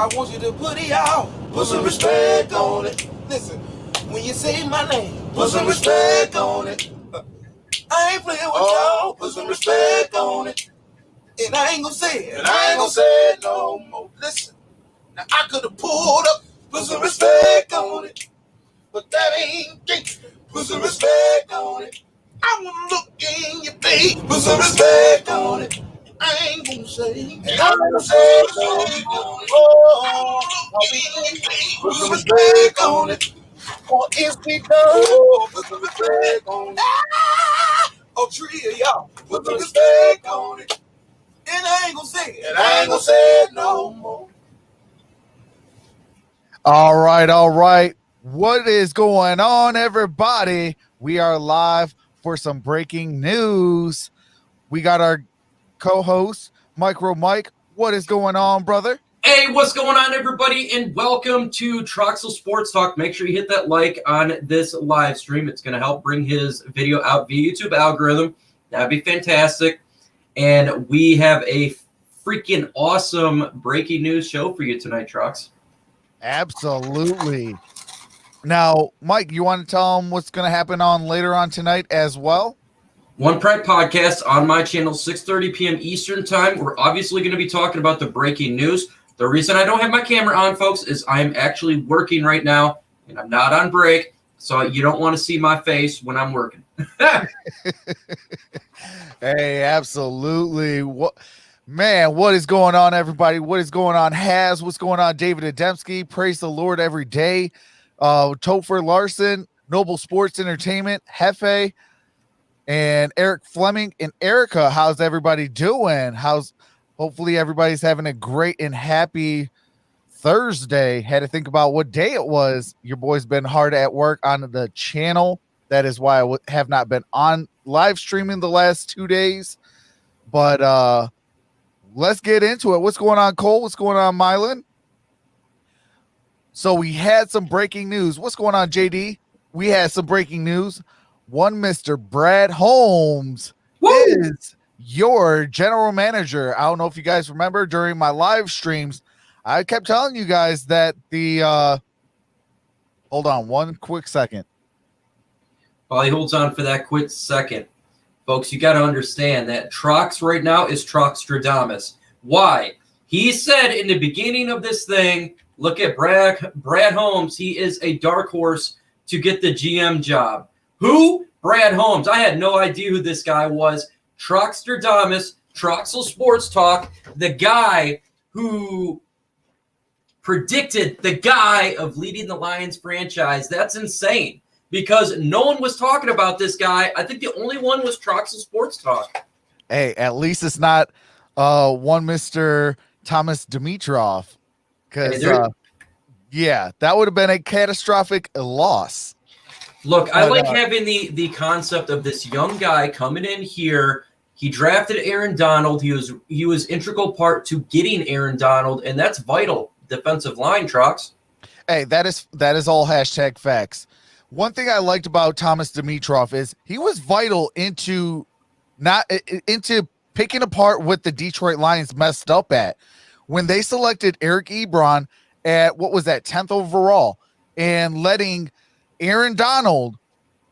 I want you to put it out. Put some respect on it. Listen, when you say my name, put some respect on it. I ain't playing with y'all. Put some respect on it. And I ain't gonna say it. And I ain't gonna say it no more. Listen, now I could have pulled up. Put some respect on it. But that ain't gay. Put some respect on it. I wanna look in your face. Put some respect on it. I ain't gonna say. And I ain't gonna say no more. Oh, put some respect on it. Or is we done? Oh, put some respect on it. Oh, three of y'all. Put some respect on it. And I ain't gonna say it. And I ain't gonna say it no more. All right. What is going on, everybody? We are live for some breaking news. We got our co-host, MicroMike. What is going on, brother? Hey, what's going on, everybody? And welcome to Troxel Sports Talk. Make sure you hit that like on this live stream. It's going to help bring his video out via YouTube algorithm. That'd be fantastic. And we have a freaking awesome breaking news show for you tonight, Trox. Absolutely. Now, Mike, you want to tell them what's going to happen on later on tonight as well? One Pride Podcast on my channel, 6:30 p.m. Eastern Time. We're obviously going to be talking about the breaking news. The reason I don't have my camera on, folks, is I'm actually working right now, and I'm not on break, so you don't want to see my face when I'm working. Hey, absolutely. What is going on, everybody? What is going on, Haz? What's going on, David Ademski? Praise the Lord every day. Topher Larson, Noble Sports Entertainment, Hefe, and Eric Fleming and Erica. How's everybody doing? Hopefully everybody's having a great and happy Thursday. Had to think about what day it was. Your boy's been hard at work on the channel. That is why I have not been on live streaming the last 2 days. But let's get into it. What's going on, Cole? What's going on, Mylan? So we had some breaking news. What's going on, JD? We had some breaking news. One Mr. Brad Holmes is your general manager. I don't know if you guys remember during my live streams, I kept telling you guys that the hold on one quick second. While he holds on for that quick second, folks, you got to understand that Trox right now is Troxstradamus. Why? He said in the beginning of this thing, look at Brad Holmes. He is a dark horse to get the GM job. Who? Brad Holmes. I had no idea who this guy was. Troxstradamus, Troxel Sports Talk, the guy who predicted the guy of leading the Lions franchise. That's insane because no one was talking about this guy. I think the only one was Troxel Sports Talk. Hey, at least it's not one Mr. Thomas Dimitrov. Because, yeah, that would have been a catastrophic loss. Look, I like having the concept of this young guy coming in here. He drafted Aaron Donald. He was integral part to getting Aaron Donald, and that's vital. Defensive line, Trox. Hey, that is all hashtag facts. One thing I liked about Thomas Dimitrov is he was vital into picking apart what the Detroit Lions messed up at when they selected Eric Ebron at what was that 10th overall and letting Aaron Donald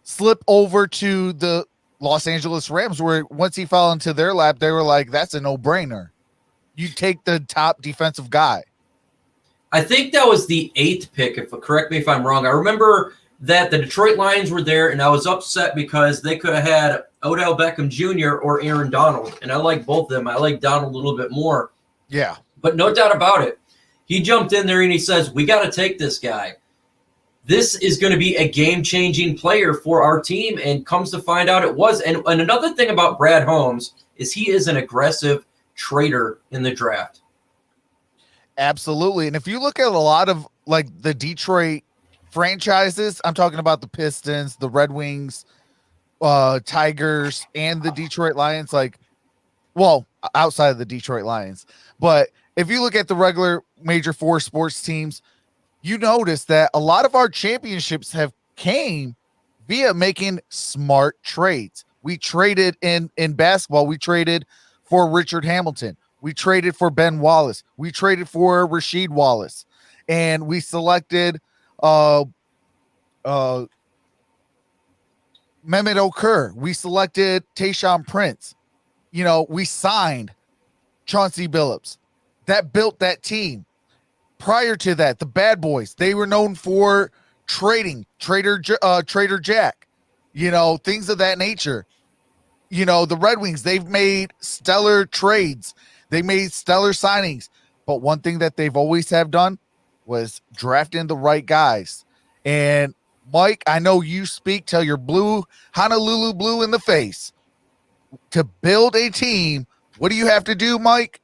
slip over to the Los Angeles Rams, where once he fell into their lap, they were like, that's a no-brainer. You take the top defensive guy. I think that was the 8th pick, correct me if I'm wrong. I remember that the Detroit Lions were there, and I was upset because they could have had Odell Beckham Jr. or Aaron Donald, and I like both of them. I like Donald a little bit more. Yeah. But no doubt about it. He jumped in there, and he says, we got to take this guy. This is going to be a game-changing player for our team, and comes to find out it was. And another thing about Brad Holmes is he is an aggressive trader in the draft. Absolutely. And if you look at a lot of like the Detroit franchises, I'm talking about the Pistons, the Red Wings, Tigers, and the Detroit Lions, outside of the Detroit Lions. But if you look at the regular major four sports teams, you notice that a lot of our championships have came via making smart trades. We traded in basketball. We traded for Richard Hamilton. We traded for Ben Wallace. We traded for Rasheed Wallace. And we selected Mehmet Okur. We selected Tayshaun Prince. We signed Chauncey Billups. That built that team. Prior to that, the Bad Boys, they were known for trading, Trader Jack, things of that nature. The Red Wings, they've made stellar trades. They made stellar signings. But one thing that they've always have done was drafting the right guys. And Mike, I know you speak till you're blue, Honolulu blue in the face. To build a team, what do you have to do, Mike?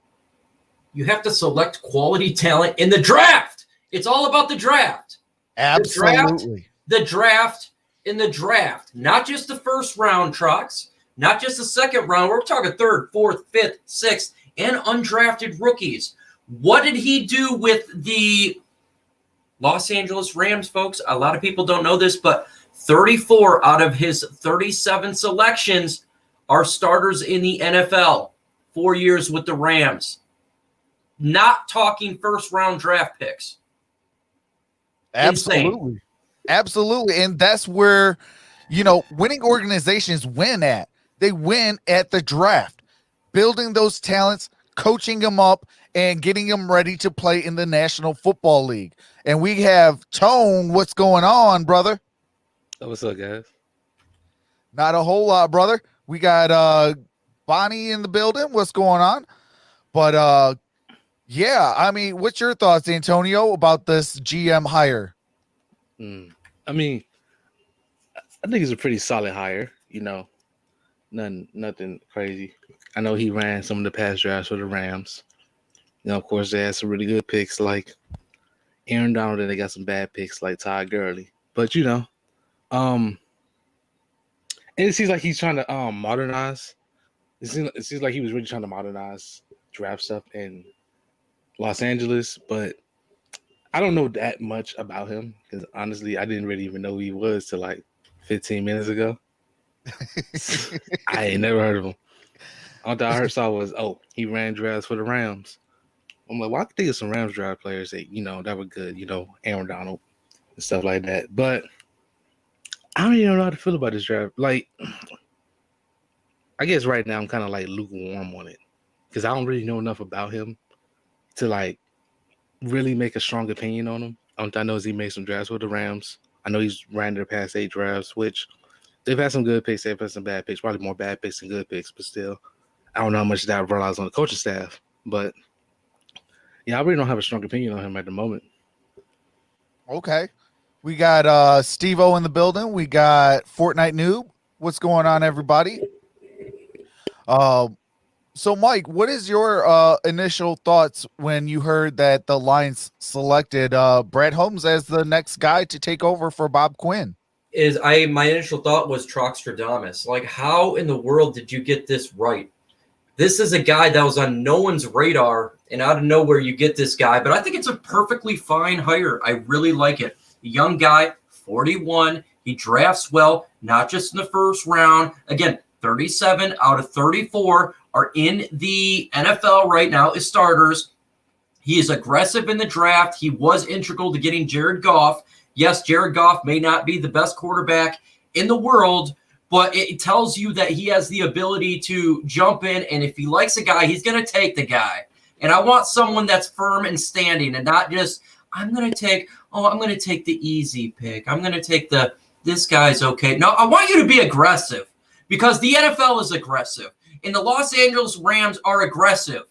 You have to select quality talent in the draft. It's all about the draft. Absolutely. The draft in the draft. Not just the first round, trucks. Not just the second round. We're talking third, fourth, fifth, sixth, and undrafted rookies. What did he do with the Los Angeles Rams, folks? A lot of people don't know this, but 34 out of his 37 selections are starters in the NFL. 4 years with the Rams. Not talking first-round draft picks. Absolutely. Insane. Absolutely. And that's where, winning organizations win at. They win at the draft. Building those talents, coaching them up, and getting them ready to play in the National Football League. And we have Tone. What's going on, brother? Oh, what's up, guys? Not a whole lot, brother. We got Bonnie in the building. What's going on? But yeah, I mean, what's your thoughts, Antonio, about this GM hire? I mean, I think it's a pretty solid hire. Nothing crazy. I know he ran some of the past drafts for the Rams. Of course, they had some really good picks like Aaron Donald, and they got some bad picks like Todd Gurley. But and it seems like he's trying to modernize. It seems like he was really trying to modernize draft stuff in Los Angeles, but I don't know that much about him because honestly, I didn't really even know who he was till like 15 minutes ago. I ain't never heard of him. All I saw was, he ran drafts for the Rams. I'm like, well, I could think of some Rams draft players that, that were good, Aaron Donald and stuff like that. But I don't even know how to feel about this draft. Like, I guess right now I'm kind of like lukewarm on it because I don't really know enough about him to like really make a strong opinion on him. I know he made some drafts with the Rams. I know he's ran their past 8 drafts, which they've had some good picks, they've had some bad picks, probably more bad picks than good picks, but still, I don't know how much that relies on the coaching staff. But yeah, I really don't have a strong opinion on him at the moment. Okay. We got Steve-O in the building. We got Fortnite Noob. What's going on, everybody? So, Mike, what is your initial thoughts when you heard that the Lions selected Brett Holmes as the next guy to take over for Bob Quinn? My initial thought was Troxtradamus. Like, how in the world did you get this right? This is a guy that was on no one's radar, and out of nowhere you get this guy. But I think it's a perfectly fine hire. I really like it. A young guy, 41. He drafts well, not just in the first round. Again, 37 out of 34 are in the NFL right now as starters. He is aggressive in the draft. He was integral to getting Jared Goff. Yes, Jared Goff may not be the best quarterback in the world, but it tells you that he has the ability to jump in, and if he likes a guy, he's going to take the guy. And I want someone that's firm and standing and not just, I'm going to take the easy pick. I'm going to take this guy's okay. No, I want you to be aggressive because the NFL is aggressive, and the Los Angeles Rams are aggressive.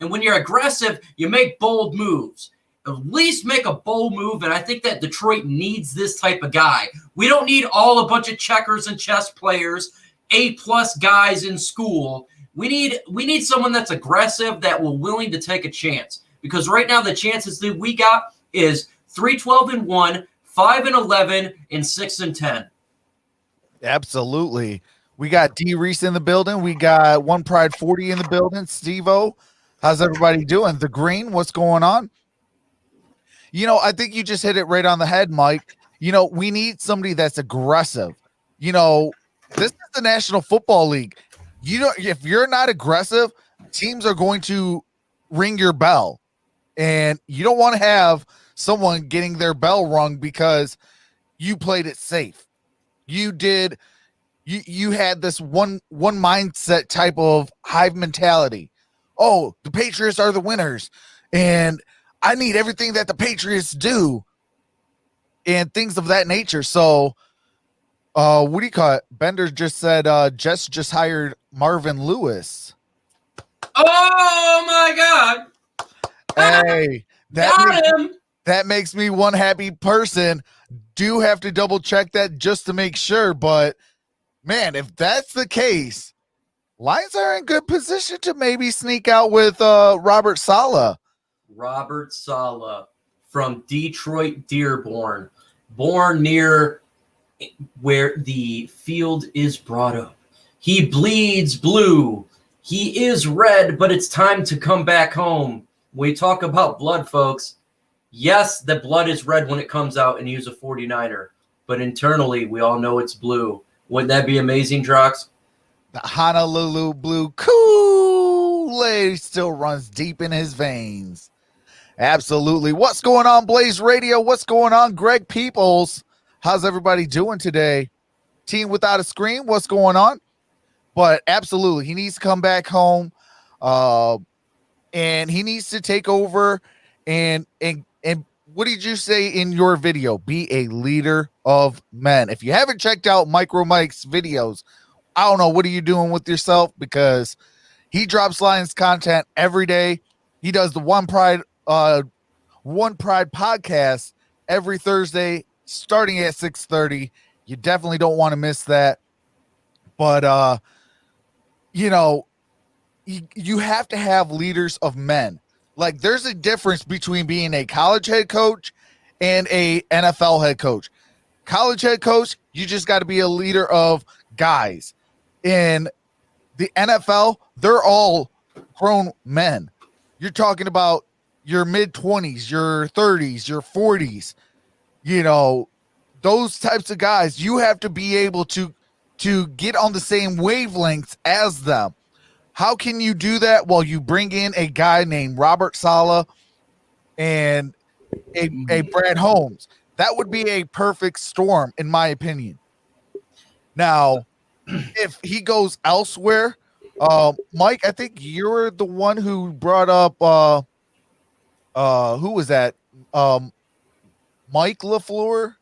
And when you're aggressive, you make bold moves. At least make a bold move, and I think that Detroit needs this type of guy. We don't need all a bunch of checkers and chess players, A-plus guys in school. We need someone that's aggressive, that will willing to take a chance. Because right now the chances that we got is 3-12-1, 5-11, and 6-10. Absolutely. We got D Reese in the building. We got One Pride 40 in the building. Steve-O, how's everybody doing? The Green, what's going on? I think you just hit it right on the head, Mike. We need somebody that's aggressive. This is the National Football League. If you're not aggressive, teams are going to ring your bell. And you don't want to have someone getting their bell rung because you played it safe. You did you had this one mindset type of hive mentality. Oh, the Patriots are the winners, and I need everything that the Patriots do, and things of that nature. So, what do you call it? Bender just said Jets just hired Marvin Lewis. Oh my God! Hey, Got him. that makes me one happy person. Do have to double check that just to make sure, but man, if that's the case, Lions are in good position to maybe sneak out with Robert Saleh. Robert Saleh from Detroit Dearborn, born near where the field is brought up. He bleeds blue. He is red, but it's time to come back home. When we talk about blood, folks, yes, the blood is red when it comes out and he's a 49er, but internally we all know it's blue. Wouldn't that be amazing, Drox? The Honolulu Blue Kool-Aid still runs deep in his veins. Absolutely. What's going on, Blaze Radio? What's going on, Greg Peoples? How's everybody doing today? Team Without a Screen, what's going on? But absolutely, he needs to come back home, and he needs to take over. And what did you say in your video? Be a leader of men. If you haven't checked out MicroMike's videos, I don't know, what are you doing with yourself? Because he drops Lions content every day. He does the One Pride podcast every Thursday, starting at 6:30. You definitely don't want to miss that. But you have to have leaders of men. Like, there's a difference between being a college head coach and a NFL head coach. College head coach, you just got to be a leader of guys. In the NFL, they're all grown men. You're talking about your mid-20s, your 30s, your 40s. Those types of guys, you have to be able to get on the same wavelengths as them. How can you do that? Well, you bring in a guy named Robert Saleh and a Brad Holmes. That would be a perfect storm, in my opinion. Now, if he goes elsewhere, Mike, I think you're the one who brought up who was that? Mike LaFleur?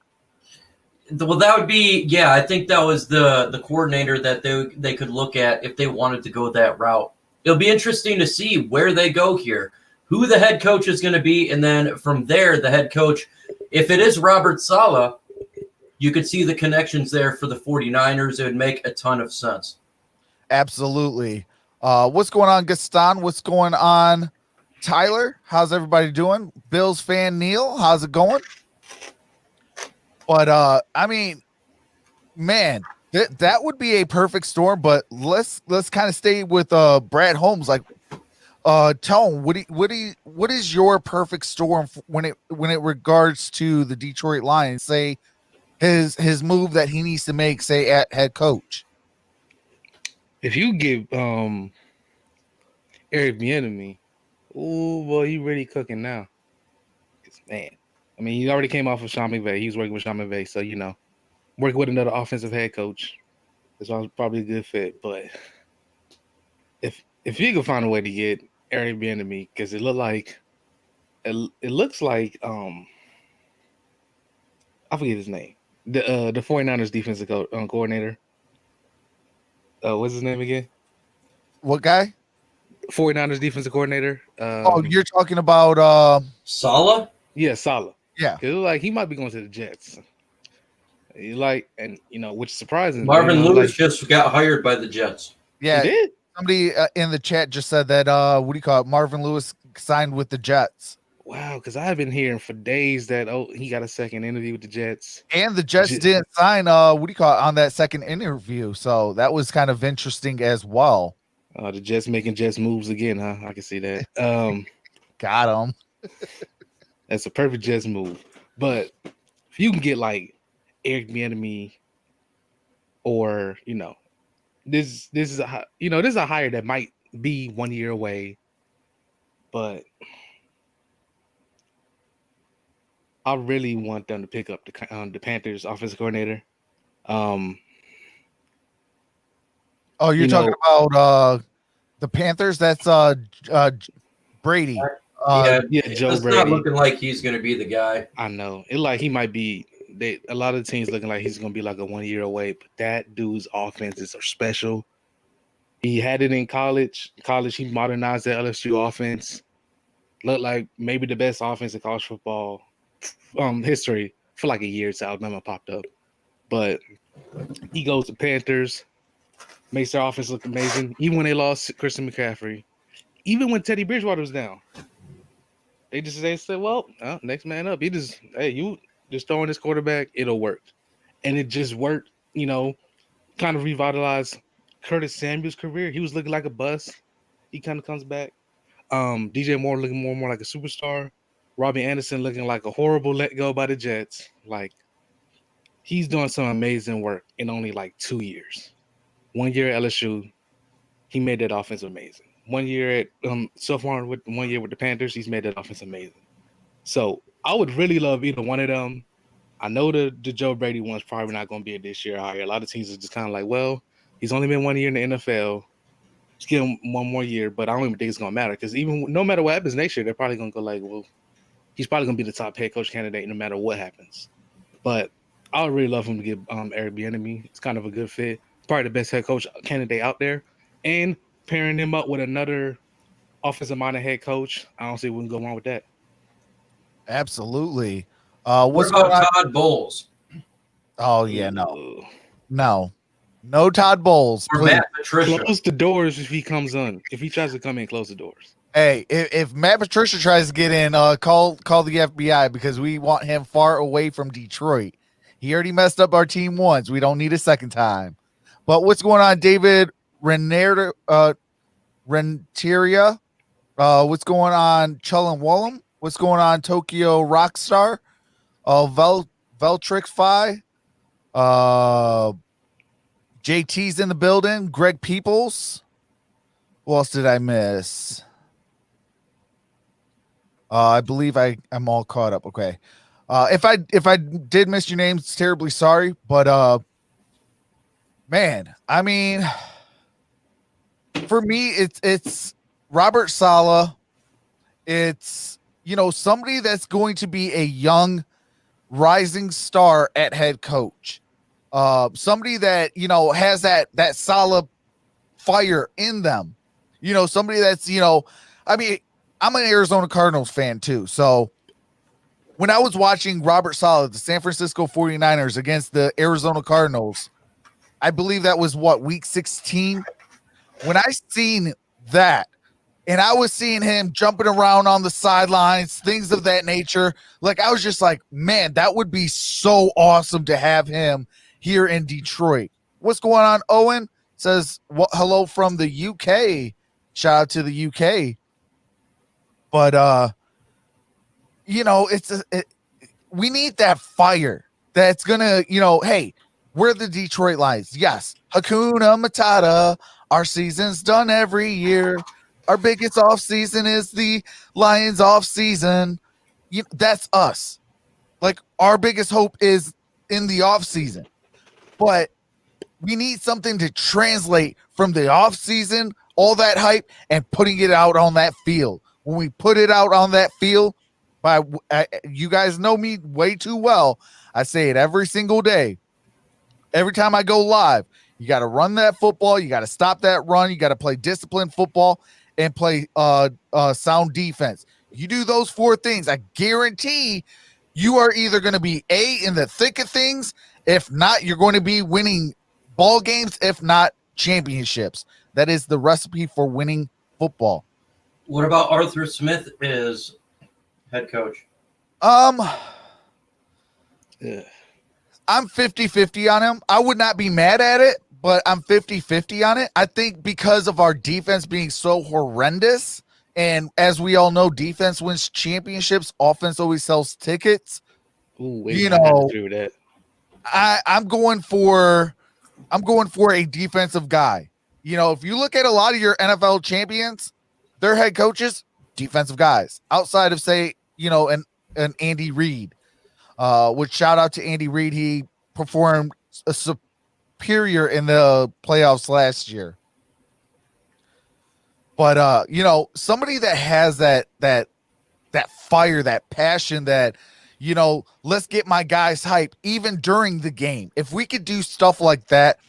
Well, that would be, I think that was the coordinator that they could look at if they wanted to go that route. It'll be interesting to see where they go here, who the head coach is going to be, and then from there, the head coach, if it is Robert Saleh, you could see the connections there for the 49ers. It would make a ton of sense. Absolutely. What's going on, Gaston? What's going on, Tyler? How's everybody doing? Bills fan Neil, how's it going? But I mean, man, that would be a perfect storm. But let's kind of stay with Brad Holmes. Like, Tone, what is your perfect storm when it regards to the Detroit Lions? Say his move that he needs to make, say, at head coach. If you give Eric Bieniemy, oh boy, he really cooking now. Man, I mean, he already came off of Sean McVay. He was working with Sean McVay, so working with another offensive head coach is probably a good fit. But if you could find a way to get Eric Bieniemy, because it looks like I forget his name, the 49ers defensive coordinator. What's his name again? What guy? 49ers defensive coordinator. You're talking about Saleh? Yeah, Saleh. Yeah. It looked like he might be going to the Jets. Which is surprising. Marvin Lewis just got hired by the Jets. Yeah. He did? Somebody in the chat just said that what do you call it? Marvin Lewis signed with the Jets. Wow, because I've been hearing for days that he got a second interview with the Jets. And the Jets didn't sign on that second interview. So that was kind of interesting as well. The Jets making Jets moves again, huh? I can see that. Got him. That's a perfect Jets move. But if you can get like Eric Bieniemy, or this is a hire that might be 1 year away. but I really want them to pick up the Panthers offensive coordinator. Oh, you're You talking know, about the Panthers? That's Brady. Yeah, Joe it's not Brady. looking like he's going to be the guy. I know it. Like he might be. A lot of teams looking like he's gonna be like a 1 year away. But that dude's offenses are special. He had it in college. College, he modernized the LSU offense. Looked like maybe the best offense in college football history for like a year. So Alabama popped up, but he goes to Panthers, makes their offense look amazing. Even when they lost Christian McCaffrey, even when Teddy Bridgewater was down, they said, "Well, next man up." You just throwing this quarterback, it'll work, and it just worked. You know, kind of revitalized Curtis Samuel's career. He was looking like a bust. He kind of comes back. DJ Moore looking more and more like a superstar. Robbie Anderson looking like a horrible let go by the Jets. Like he's doing some amazing work in only like 2 years. 1 year at LSU, he made that offense amazing. 1 year at so far with 1 year with the Panthers, he's made that offense amazing. So I would really love either one of them. I know the Joe Brady one's probably not going to be a this year hire. A lot of teams are just kind of like, well, he's only been 1 year in the NFL. Just give him one more year, but I don't even think it's going to matter because even no matter what happens next year, they're probably going to go like, well, he's probably going to be the top head coach candidate no matter what happens. But I would really love him to get Eric Bieniemy. It's kind of a good fit. Probably the best head coach candidate out there. And pairing him up with another offensive-minded head coach, I don't see what can go wrong with that. Absolutely. What about Todd Bowles? Oh yeah, no Todd Bowles. Or Matt Patricia. Close the doors if he comes on. If he tries to come in, close the doors. Hey, if Matt Patricia tries to get in, call the FBI because we want him far away from Detroit. He already messed up our team once. We don't need a second time. But what's going on, David Renteria? What's going on, Chullen Wallum? What's going on, Tokyo Rockstar? Veltrix Phi. JT's in the building. Greg Peoples. Who else did I miss? I believe I'm all caught up. Okay. If I did miss your names, terribly sorry. But man, I mean, for me, it's Robert Saleh. It's somebody that's going to be a young rising star at head coach. Somebody that has that solid fire in them. Somebody that's I mean, I'm an Arizona Cardinals fan too. So when I was watching Robert Saleh, the San Francisco 49ers against the Arizona Cardinals, I believe that was week 16. When I seen that, and I was seeing him jumping around on the sidelines, things of that nature, like I was just like, man, that would be so awesome to have him here in Detroit. What's going on? Owen says, hello from the UK. Shout out to the UK. But we need that fire that's gonna, hey, we're the Detroit Lions. Yes, Hakuna Matata. Our season's done every year. Our biggest off season is the Lions off season. That's us. Like our biggest hope is in the off season, but we need something to translate from the off season, all that hype, and putting it out on that field. When we put it out on that field, you guys know me way too well. I say it every single day. Every time I go live, you got to run that football. You got to stop that run. You got to play disciplined football and play sound defense. You do those four things, I guarantee you are either going to be in the thick of things. If not, you're going to be winning ball games, if not championships. That is the recipe for winning football. What about Arthur Smith as head coach? Yeah. I'm 50-50 on him. I would not be mad at it, but I'm 50-50 on it. I think because of our defense being so horrendous, and as we all know, defense wins championships, offense always sells tickets. Ooh, I'm going for a defensive guy. If you look at a lot of your NFL champions, their head coaches, defensive guys outside of, say, an Andy Reid. Which shout out to Andy Reid. He performed a superior in the playoffs last year. But somebody that has that fire, that passion, that let's get my guys hype even during the game. If we could do stuff like that,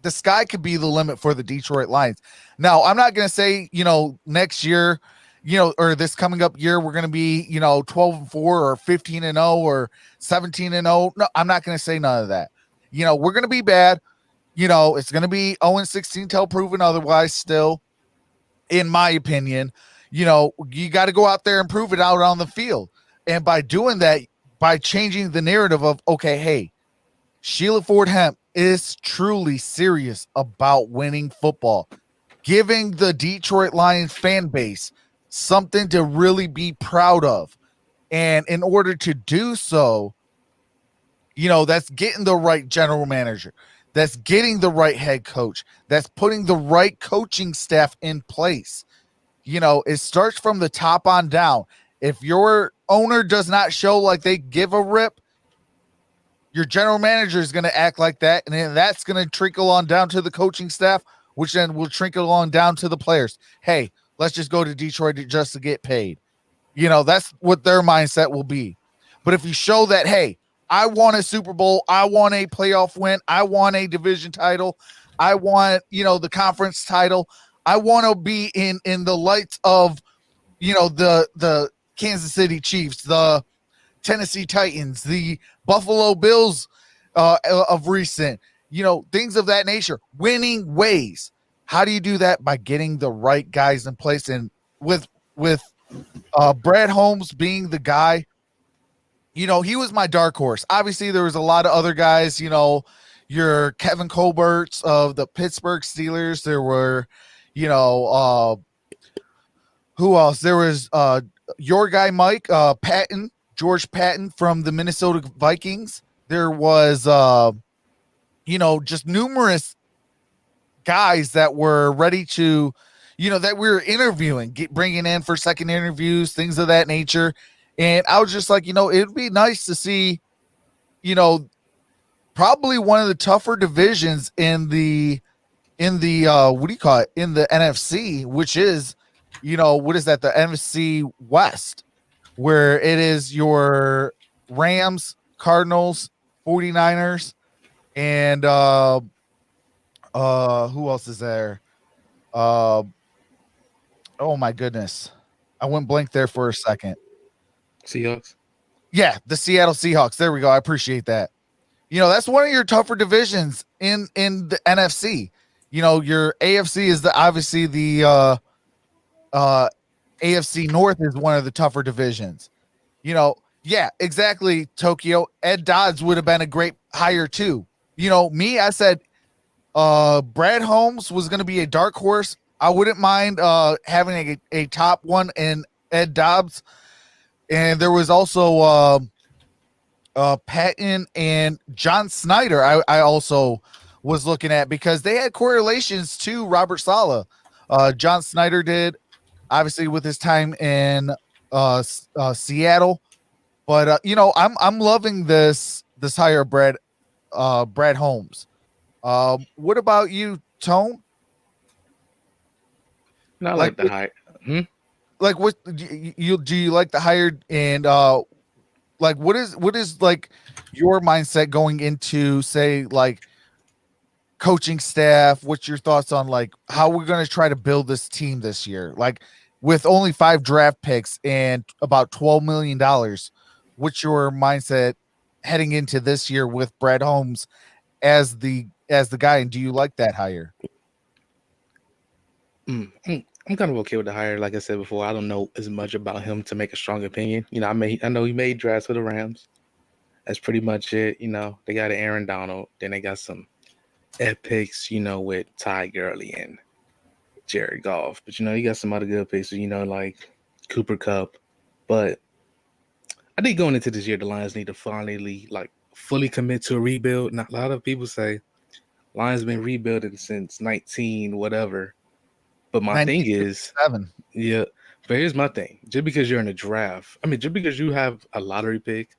the sky could be the limit for the Detroit Lions. Now, I'm not going to say, next year, or this coming up year, we're going to be, 12-4 or 15-0 or 17-0. No, I'm not going to say none of that. We're going to be bad. It's going to be 0-16 till proven otherwise still, in my opinion. You got to go out there and prove it out on the field. And by doing that, by changing the narrative of, okay, hey, Sheila Ford Hemp is truly serious about winning football, giving the Detroit Lions fan base something to really be proud of. And in order to do so, that's getting the right general manager, that's getting the right head coach, that's putting the right coaching staff in place. It starts from the top on down. If your owner does not show like they give a rip, your general manager is going to act like that, and then that's going to trickle on down to the coaching staff, which then will trickle on down to the players. Hey, let's just go to Detroit just to get paid. That's what their mindset will be. But if you show that, hey, I want a Super Bowl, I want a playoff win, I want a division title, I want, the conference title, I want to be in the lights of, the Kansas City Chiefs, the Tennessee Titans, the Buffalo Bills of recent, things of that nature, winning ways. How do you do that? By getting the right guys in place. And with Brad Holmes being the guy, he was my dark horse. Obviously, there was a lot of other guys, your Kevin Colberts of the Pittsburgh Steelers. There were, who else? There was your guy, Mike Patton, George Patton from the Minnesota Vikings. There was, just numerous guys that were ready to, that we were interviewing, bringing in for second interviews, things of that nature. And I was just like, it would be nice to see, probably one of the tougher divisions in the what do you call it? In the NFC, which is, what is that? The NFC West, where it is your Rams, Cardinals, 49ers, and who else is there? Oh my goodness. I went blank there for a second. Seahawks. Yeah, the Seattle Seahawks. There we go. I appreciate that. That's one of your tougher divisions in the NFC. Your AFC is obviously the AFC North is one of the tougher divisions. Yeah, exactly, Tokyo. Ed Dodds would have been a great hire too. I said Brad Holmes was going to be a dark horse. I wouldn't mind having a top one in Ed Dobbs. And there was also Patton and John Snyder I also was looking at, because they had correlations to Robert Saleh. John Snyder did, obviously, with his time in Seattle. But I'm loving this hire, Brad Holmes. What about you, Tone? Not like the hire. Like, what do you like the hire? And like, what is like your mindset going into, say, like, coaching staff? What's your thoughts on like how we're going to try to build this team this year? Like, with only 5 draft picks and about $12 million, what's your mindset heading into this year with Brad Holmes as the guy? And do you like that hire? I'm kind of okay with the hire. Like I said before, I don't know as much about him to make a strong opinion. I know he made drafts for the Rams. That's pretty much it. They got Aaron Donald. Then they got some picks, with Ty Gurley and Jared Goff. But, you got some other good picks, like Cooper Kupp. But I think going into this year, the Lions need to finally, fully commit to a rebuild. Not a lot of people say Lions been rebuilding since 19 whatever. But my thing is, But here's my thing: just because you're in a draft, just because you have a lottery pick,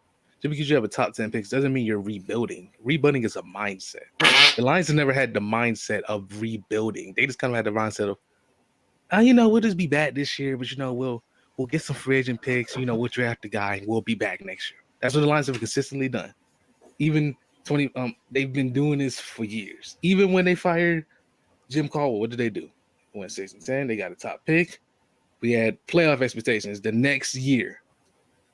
just because you have a top 10 picks, doesn't mean you're rebuilding. Rebuilding is a mindset. The Lions have never had the mindset of rebuilding. They just kind of had the mindset of, we'll just be bad this year, but we'll get some free agent picks. We'll draft the guy, and we'll be back next year. That's what the Lions have consistently done. Even they've been doing this for years. Even when they fired Jim Caldwell, what did they do? Went 6-10. They got a top pick. We had playoff expectations the next year.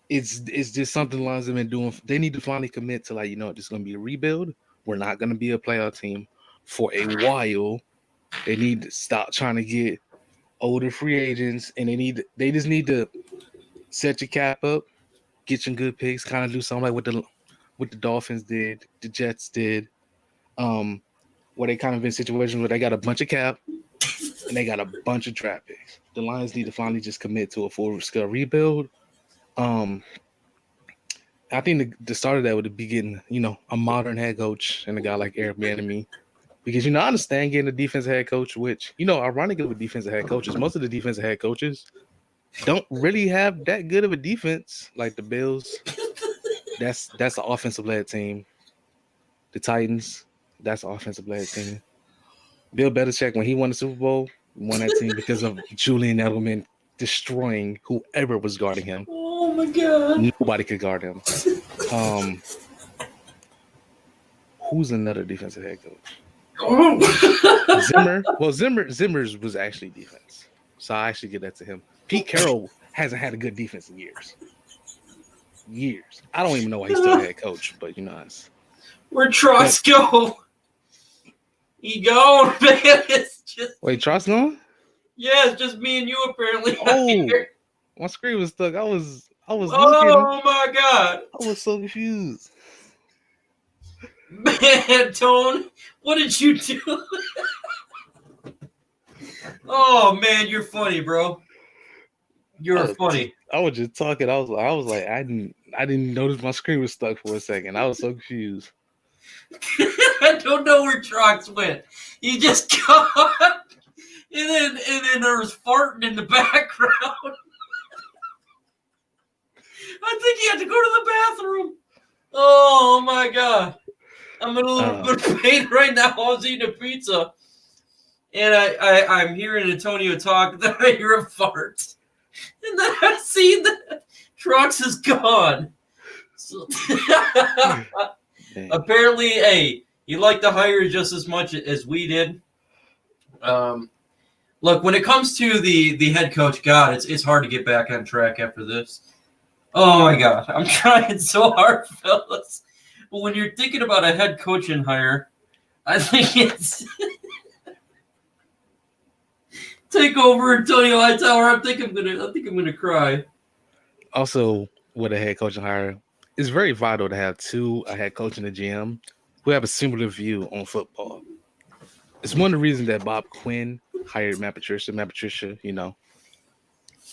It's just something the Lions have been doing. They need to finally commit to this is going to be a rebuild. We're not going to be a playoff team for a while. They need to stop trying to get older free agents, and they just need to set your cap up, get some good picks, kind of do something like what the Dolphins did, the Jets did, where they kind of in situations where they got a bunch of cap and they got a bunch of draft picks. The Lions need to finally just commit to a full-scale rebuild. I think the start of that would be getting, a modern head coach and a guy like Eric Bieniemy. Because, I understand getting a defensive head coach, which, ironically with defensive head coaches, most of the defensive head coaches don't really have that good of a defense. Like the Bills, that's an offensive-led team. The Titans, that's an offensive-led team. Bill Belichick, when he won the Super Bowl, won that team because of Julian Edelman destroying whoever was guarding him. Oh my God! Nobody could guard him. Who's another defensive head coach? Oh. Zimmer. Well, Zimmer's was actually defense, so I actually get that to him. Pete Carroll hasn't had a good defense in years. I don't even know why he's still head coach, but it's. Where'd Trots go? He gone, man. It's just. Wait, Trots gone? Yeah, it's just me and you apparently. Oh, my screen was stuck. I was looking. Oh my God! I was so confused. Man, Tone, what did you do? Oh man, you're funny, bro. You're funny. I was just talking. I was like, I didn't notice my screen was stuck for a second. I was so confused. I don't know where Trox went. He just got, and then there was farting in the background. I think he had to go to the bathroom. Oh my God. I'm in a little bit of pain right now. I was eating a pizza, and I'm hearing Antonio talk. Then I hear a fart, and then I see that Trox is gone. So apparently, hey, he liked the hire just as much as we did. Look, when it comes to the head coach, God, it's hard to get back on track after this. Oh my God, I'm trying so hard, fellas. But when you're thinking about a head coaching hire, I think it's take over Antonio Hightower. I think I'm gonna cry. Also, with a head coaching hire, it's very vital to have a head coach and a GM who have a similar view on football. It's one of the reasons that Bob Quinn hired Matt Patricia. Matt Patricia,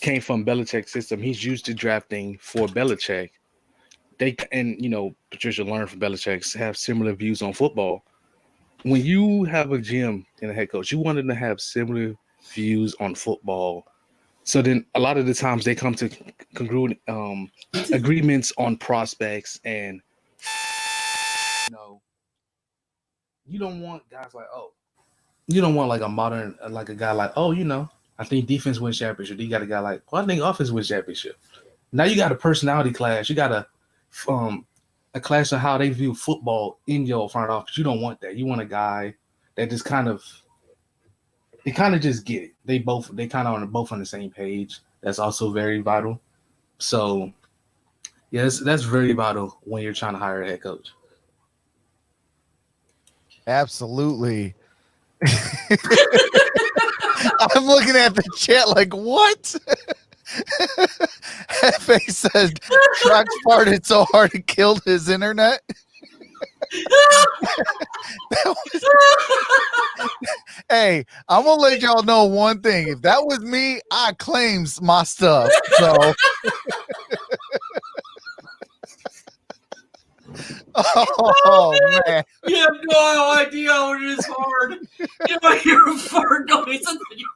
came from Belichick's system. He's used to drafting for Belichick. Patricia learned from Belichick, have similar views on football. When you have a GM and a head coach, you want them to have similar views on football. So then a lot of the times they come to congruent agreements on prospects, and you don't want guys like, you don't want like a modern, like a guy like, I think defense wins championship. You got a guy like, I think offense wins championship. Now you got a personality clash. You got a clash of how they view football in your front office. You don't want that. You want a guy that just they kind of just get it. They kind of are both on the same page. That's also very vital. So, yes, that's very vital when you're trying to hire a head coach. Absolutely. I'm looking at the chat like, what? Hefe said Trox farted so hard it killed his internet. Hey, I'm gonna let y'all know one thing. If that was me, I claims my stuff. So oh man. You have no idea how it is hard. You might hear a fart noise and then you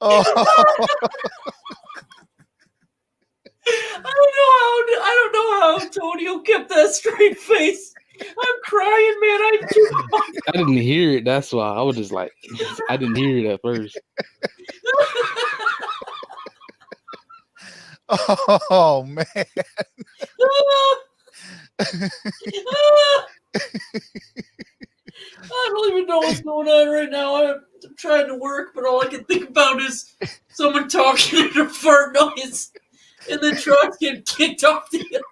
Oh, I don't know how Antonio kept that straight face. I'm crying, man. I'm too. I didn't hear it. That's why I was just like, I didn't hear it at first. oh man. I don't even know what's going on right now. I'm trying to work, but all I can think about is someone talking and a fart noise, and the truck getting kicked off the internet.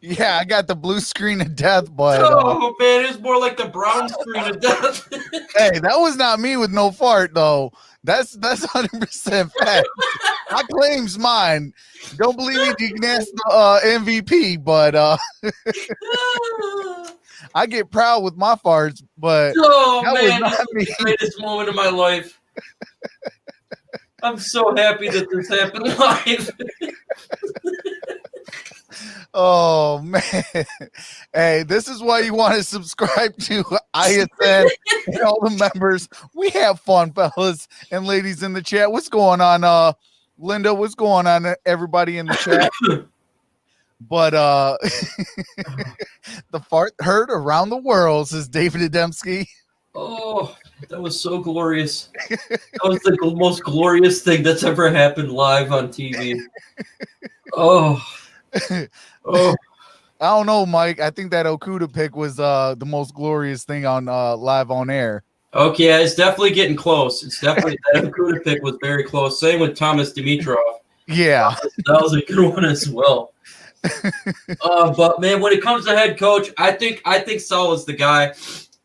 Yeah, I got the blue screen of death, but Oh man, it's more like the brown screen of death. hey, that was not me with no fart though. That's 100% fact. I claims mine. Don't believe me? You can ask the MVP, but I get proud with my farts. But Oh that man, was this not is me. the greatest moment of my life. I'm so happy that this happened live. Oh man. Hey, this is why you want to subscribe to ISN and all the members. We have fun, fellas and ladies in the chat. What's going on? Linda, what's going on, everybody in the chat? But the fart heard around the world, says David Ademski. Oh, that was so glorious. That was the most glorious thing that's ever happened live on TV. Oh. Oh, I don't know, Mike. I think that Okuda pick was the most glorious thing on live on air. okay, it's definitely getting close. It's definitely that Okuda pick was very close. Same with Thomas Dimitrov. Yeah. That was a good one as well. But man, when it comes to head coach, I think Salah's the guy.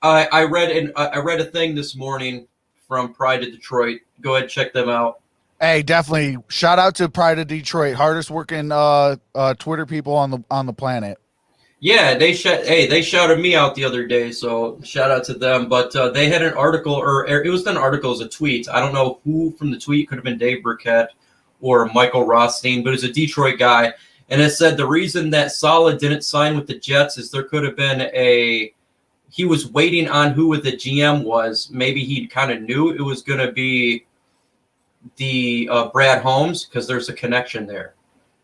I read a thing this morning from Pride of Detroit. Go ahead, check them out. Hey, definitely. Shout out to Pride of Detroit, hardest working Twitter people on the planet. Yeah, they shouted me out the other day, so shout out to them. But they had an article, or it was an article as a tweet. I don't know who from the tweet, could have been Dave Burkett or Michael Rothstein, but it was a Detroit guy, and it said the reason that Salah didn't sign with the Jets is there could have been he was waiting on who the GM was. Maybe he kind of knew it was going to be the Brad Holmes, because there's a connection there.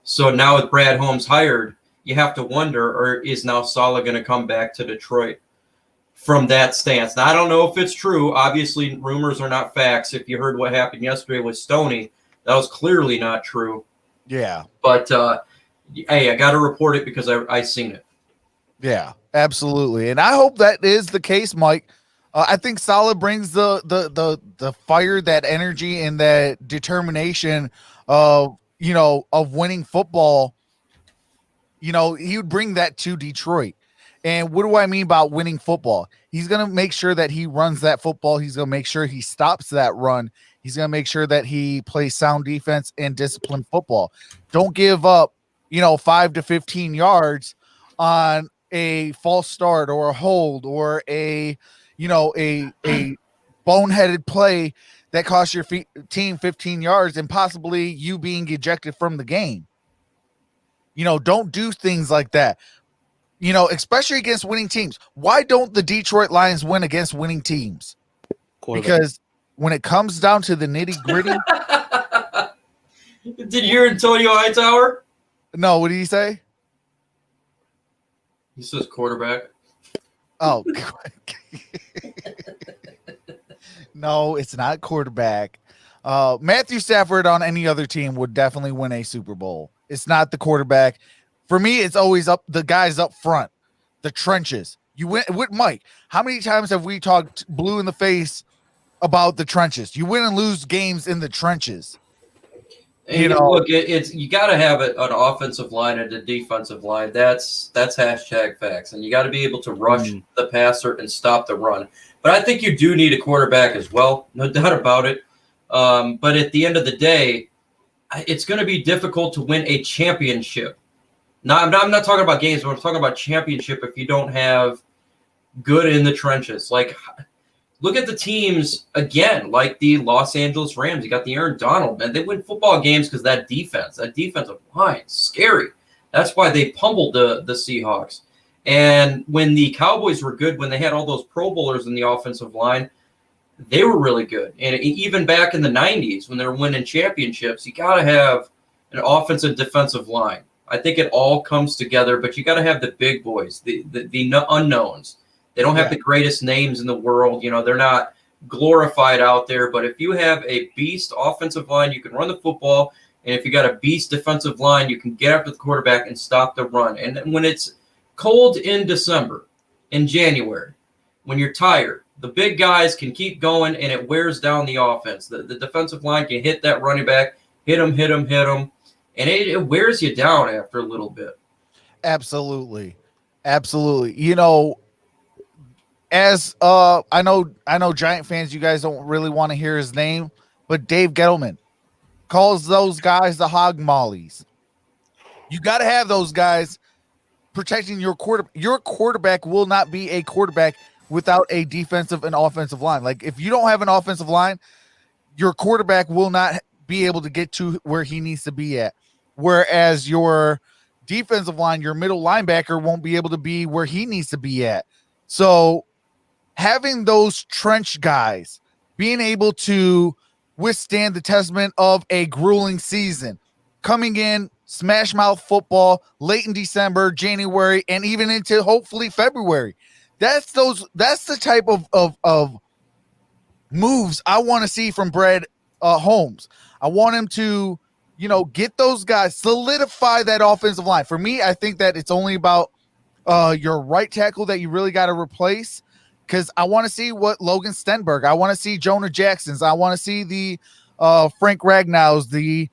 So now with Brad Holmes hired, you have to wonder, or is now Salah going to come back to Detroit from that stance? Now, I don't know if it's true. Obviously, rumors are not facts. If you heard what happened yesterday with Stoney, that was clearly not true. Yeah. But, hey, I got to report it because I seen it. Yeah, absolutely. And I hope that is the case, Mike. I think Salah brings the fire, that energy, and that determination of winning football. He would bring that to Detroit. And what do I mean about winning football? He's going to make sure that he runs that football. He's going to make sure he stops that run. He's going to make sure that he plays sound defense and disciplined football. Don't give up, 5 to 15 yards on a false start or a hold or a boneheaded play that costs your team 15 yards and possibly you being ejected from the game. Don't do things like that, especially against winning teams. Why don't the Detroit Lions win against winning teams? Because when it comes down to the nitty gritty. Did you hear Antonio Hightower? No, what did he say? He says quarterback. Oh, no, it's not quarterback. Matthew Stafford on any other team would definitely win a Super Bowl. It's not the quarterback. For me, it's always the guys up front, the trenches. You win with Mike. How many times have we talked blue in the face about the trenches? You win and lose games in the trenches. And look, it's you got to have an offensive line and a defensive line. That's hashtag facts, and you got to be able to rush the passer and stop the run. But I think you do need a quarterback as well, no doubt about it. But at the end of the day, it's going to be difficult to win a championship. Now, I'm not talking about games, but I'm talking about championship if you don't have good in the trenches. Like, look at the teams, again, like the Los Angeles Rams. You got the Aaron Donald, man. They win football games because that defensive line is scary. That's why they pummeled the Seahawks. And when the Cowboys were good, when they had all those Pro Bowlers in the offensive line, they were really good. And even back in the 90s when they were winning championships, you got to have an offensive defensive line. I think it all comes together, but you got to have the big boys, the unknowns. They don't have the greatest names in the world. You know, they're not glorified out there. But if you have a beast offensive line, you can run the football. And if you got a beast defensive line, you can get after the quarterback and stop the run. And when it's cold in December, in January, when you're tired, the big guys can keep going, and it wears down the offense. The defensive line can hit that running back, hit him, and it wears you down after a little bit. Absolutely. You know, as I know Giant fans, you guys don't really want to hear his name, but Dave Gettleman calls those guys the hog mollies. You got to have those guys protecting your quarterback. Your quarterback will not be a quarterback without a defensive and offensive line. Like, if you don't have an offensive line, your quarterback will not be able to get to where he needs to be at. Whereas your defensive line, your middle linebacker, won't be able to be where he needs to be at. So having those trench guys being able to withstand the testament of a grueling season, coming in smash mouth football late in December, January, and even into hopefully February. That's the type of moves I want to see from Brad Holmes. I want him to, you know, get those guys, solidify that offensive line. For me, I think that it's only about your right tackle that you really got to replace, because I want to see what Logan Stenberg, I want to see Jonah Jacksons, I want to see the Frank Ragnows, the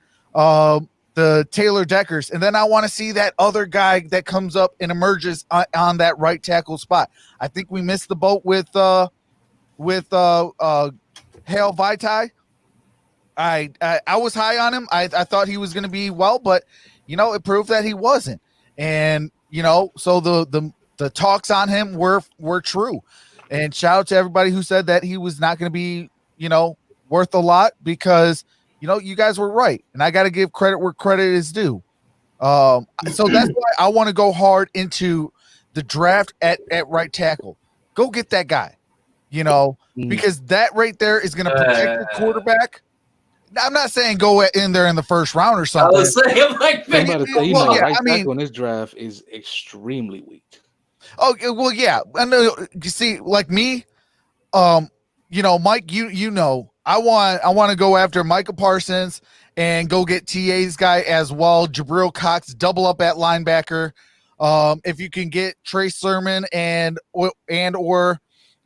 Taylor Deckers, and then I want to see that other guy that comes up and emerges on that right tackle spot. I think we missed the boat with Hale Vaitai. I was high on him. I thought he was going to be well, but you know, it proved that he wasn't. And you know, so the talks on him were true. And shout out to everybody who said that he was not going to be, you know, worth a lot, because you know, you guys were right, and I got to give credit where credit is due. So that's why I want to go hard into the draft at right tackle. Go get that guy, you know, because that right there is going to protect the quarterback. I'm not saying go in there in the first round or something. I was saying, like, I'm about to say, you know, well, yeah, right I mean, tackle in this draft is extremely weak. Oh, well, yeah. I know. You see, like me, you know, Mike, you know, I want to go after Micah Parsons and go get TA's guy as well. Jabril Cox, double up at linebacker. If you can get Trey Sermon and or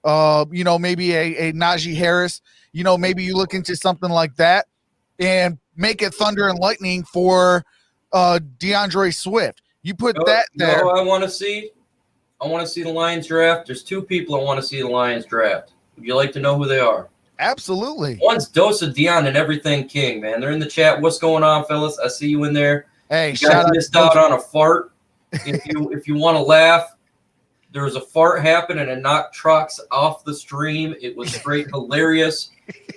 you know, maybe a Najee Harris, you know, maybe you look into something like that and make it thunder and lightning for DeAndre Swift. You put that there. I want to see the Lions draft. There's two people I want to see the Lions draft. Would you like to know who they are? Absolutely. One's Dosa Dion and Everything King, man. They're in the chat. What's going on, fellas? I see you in there. Hey, you guys missed out on a fart. If you want to laugh, there was a fart happen and it knocked trucks off the stream. It was straight hilarious.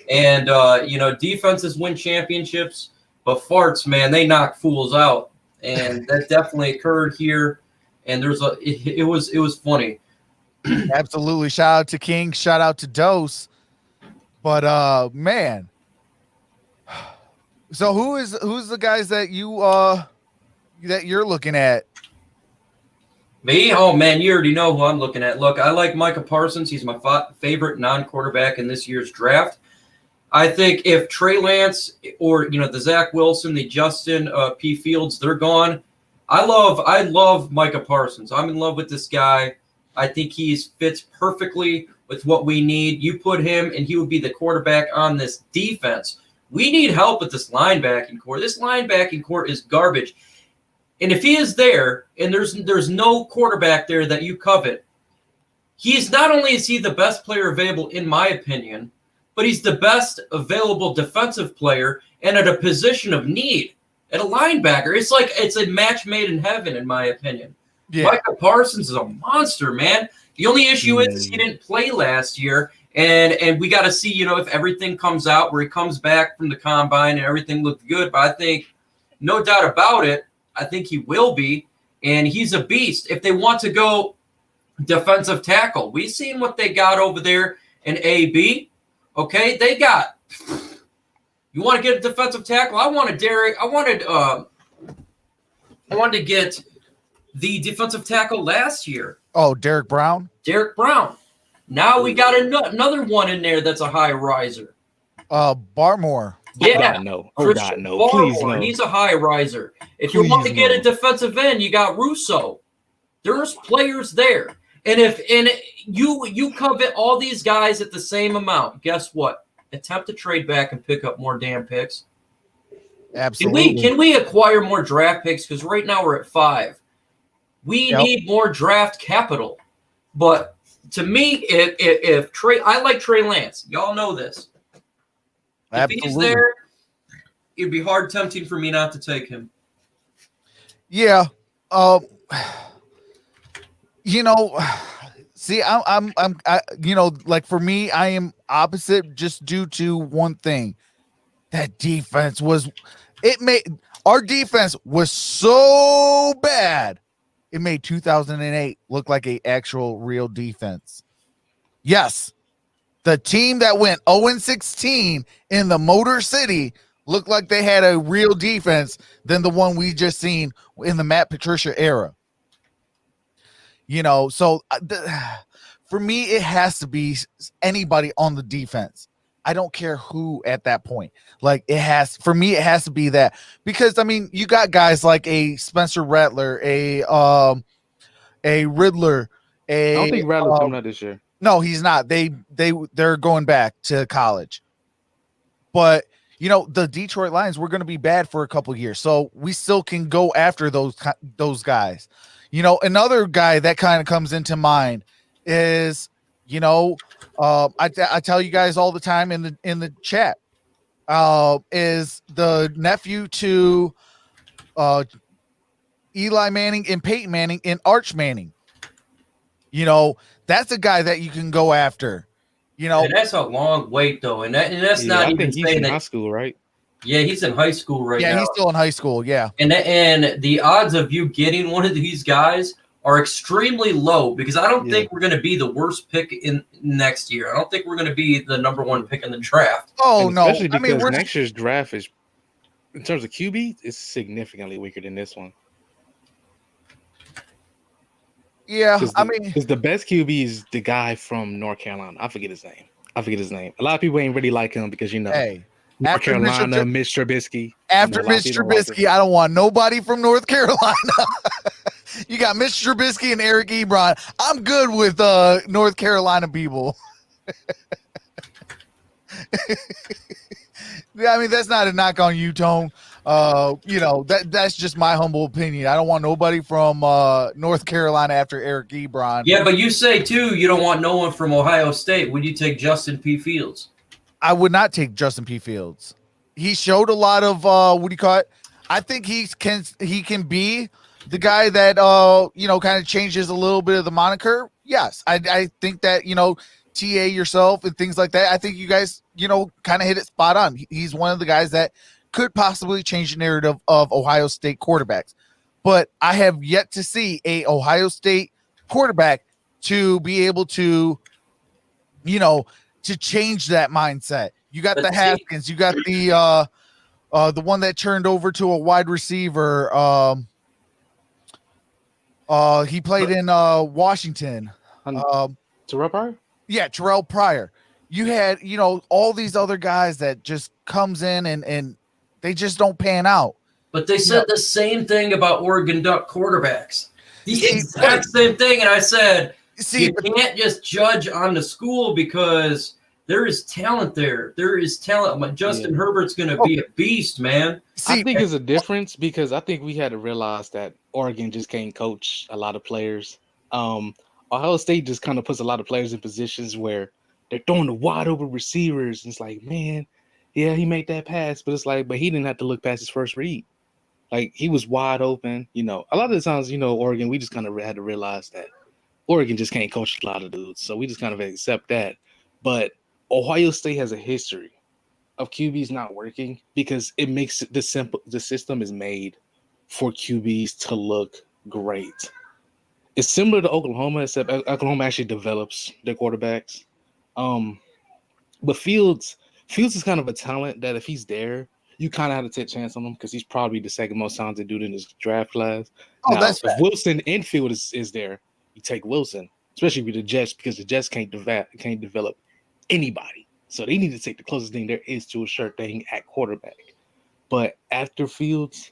And you know, defenses win championships, but farts, man, they knock fools out. And that definitely occurred here. And it was funny. Absolutely. Shout out to King. Shout out to Dose. But man. So who's the guys that you're looking at? Me? Oh man, you already know who I'm looking at. Look, I like Micah Parsons. He's my favorite non-quarterback in this year's draft. I think if Trey Lance or, you know, the Zach Wilson, the Justin P. Fields, they're gone. I love Micah Parsons. I'm in love with this guy. I think he fits perfectly with what we need. You put him and he would be the quarterback on this defense. We need help with this linebacking core. This linebacking core is garbage. And if he is there and there's no quarterback there that you covet, he's not only is he the best player available, in my opinion, but he's the best available defensive player and at a position of need at a linebacker. It's like it's a match made in heaven, in my opinion. Yeah. Micah Parsons is a monster, man. The only issue is he didn't play last year, and we got to see, you know, if everything comes out where he comes back from the combine and everything looked good. But I think, no doubt about it, I think he will be, and he's a beast. If they want to go defensive tackle, we've seen what they got over there in AB. Okay, they got. You want to get a defensive tackle? I wanted to get the defensive tackle last year. Oh, Derek Brown. Derek Brown. Now we got another one in there that's a high riser. Barmore. Yeah, God, no. Oh, Christian God, no. Please, Barmore. no. He's a high riser. If you want to Please, get a no. defensive end, you got Russo. There's players there, and if you covet all these guys at the same amount, guess what? Attempt to trade back and pick up more damn picks. Absolutely. Can we acquire more draft picks? Because right now we're at 5. We need more draft capital. But to me, if Trey, I like Trey Lance. Y'all know this. If he's there, it'd be hard tempting for me not to take him. Yeah. See, like for me, I am opposite just due to one thing. That defense our defense was so bad. It made 2008 look like an actual real defense. Yes. The team that went 0-16 in the Motor City looked like they had a real defense than the one we just seen in the Matt Patricia era. So for me, it has to be anybody on the defense. I don't care who at that point. Like it has to be that, because I mean, you got guys like a Spencer Rattler, a Riddler, I don't think Rattler's coming out this year. No, he's not. They're going back to college. But the Detroit Lions were going to be bad for a couple years, so we still can go after those guys. Another guy that kind of comes into mind is, I tell you guys all the time in the chat, is the nephew to Eli Manning and Peyton Manning and Arch Manning. That's a guy that you can go after. And that's a long wait though, and that's not I even think he's saying in that. High school, right? Yeah, he's in high school right now. Yeah, he's still in high school. Yeah, and the odds of you getting one of these guys are extremely low, because I don't think we're going to be the worst pick in next year. I don't think we're going to be the number 1 pick in the draft. Oh, And no. especially because next year's draft is, in terms of QB, is significantly weaker than this one. Yeah, because the best QB is the guy from North Carolina. I forget his name. A lot of people ain't really like him because hey, North Carolina, Mitch Trubisky. After Mitch Trubisky, I don't want nobody from North Carolina. You got Mitch Trubisky and Eric Ebron. I'm good with North Carolina people. Yeah, I mean, that's not a knock on you, Tone. That's just my humble opinion. I don't want nobody from North Carolina after Eric Ebron. Yeah, but you say too you don't want no one from Ohio State. Would you take Justin P. Fields? I would not take Justin P. Fields. He showed a lot of I think he can be the guy that kind of changes a little bit of the moniker. Yes, I think that TA yourself and things like that. I think you guys kind of hit it spot on. He's one of the guys that could possibly change the narrative of Ohio State quarterbacks. But I have yet to see a Ohio State quarterback to be able to, to change that mindset. You got the Haskins, you got the one that turned over to a wide receiver. He played in Washington. Terrell Pryor? Yeah, Terrell Pryor. You had, all these other guys that just comes in and they just don't pan out. But they said the same thing about Oregon Duck quarterbacks. The exact same thing. And I said, you can't just judge on the school because there is talent there. There is talent. Justin Herbert's going to be a beast, man. I think there's a difference because I think we had to realize that Oregon just can't coach a lot of players. Ohio State just kind of puts a lot of players in positions where they're throwing the wide open receivers. And it's like, man, yeah, he made that pass. But it's like, but he didn't have to look past his first read. Like, he was wide open. A lot of the times, Oregon, we just kind of had to realize that Oregon just can't coach a lot of dudes. So we just kind of accept that. But Ohio State has a history of QBs not working because it makes the system is made for QBs to look great. It's similar to Oklahoma, except Oklahoma actually develops their quarterbacks. But Fields is kind of a talent that if he's there, you kind of have to take a chance on him because he's probably the second most talented dude in this draft class. Oh, Now, that's if Wilson and Fields is there, you take Wilson, especially with the Jets, because the Jets can't develop anybody. So they need to take the closest thing there is to a sure thing at quarterback. But after Fields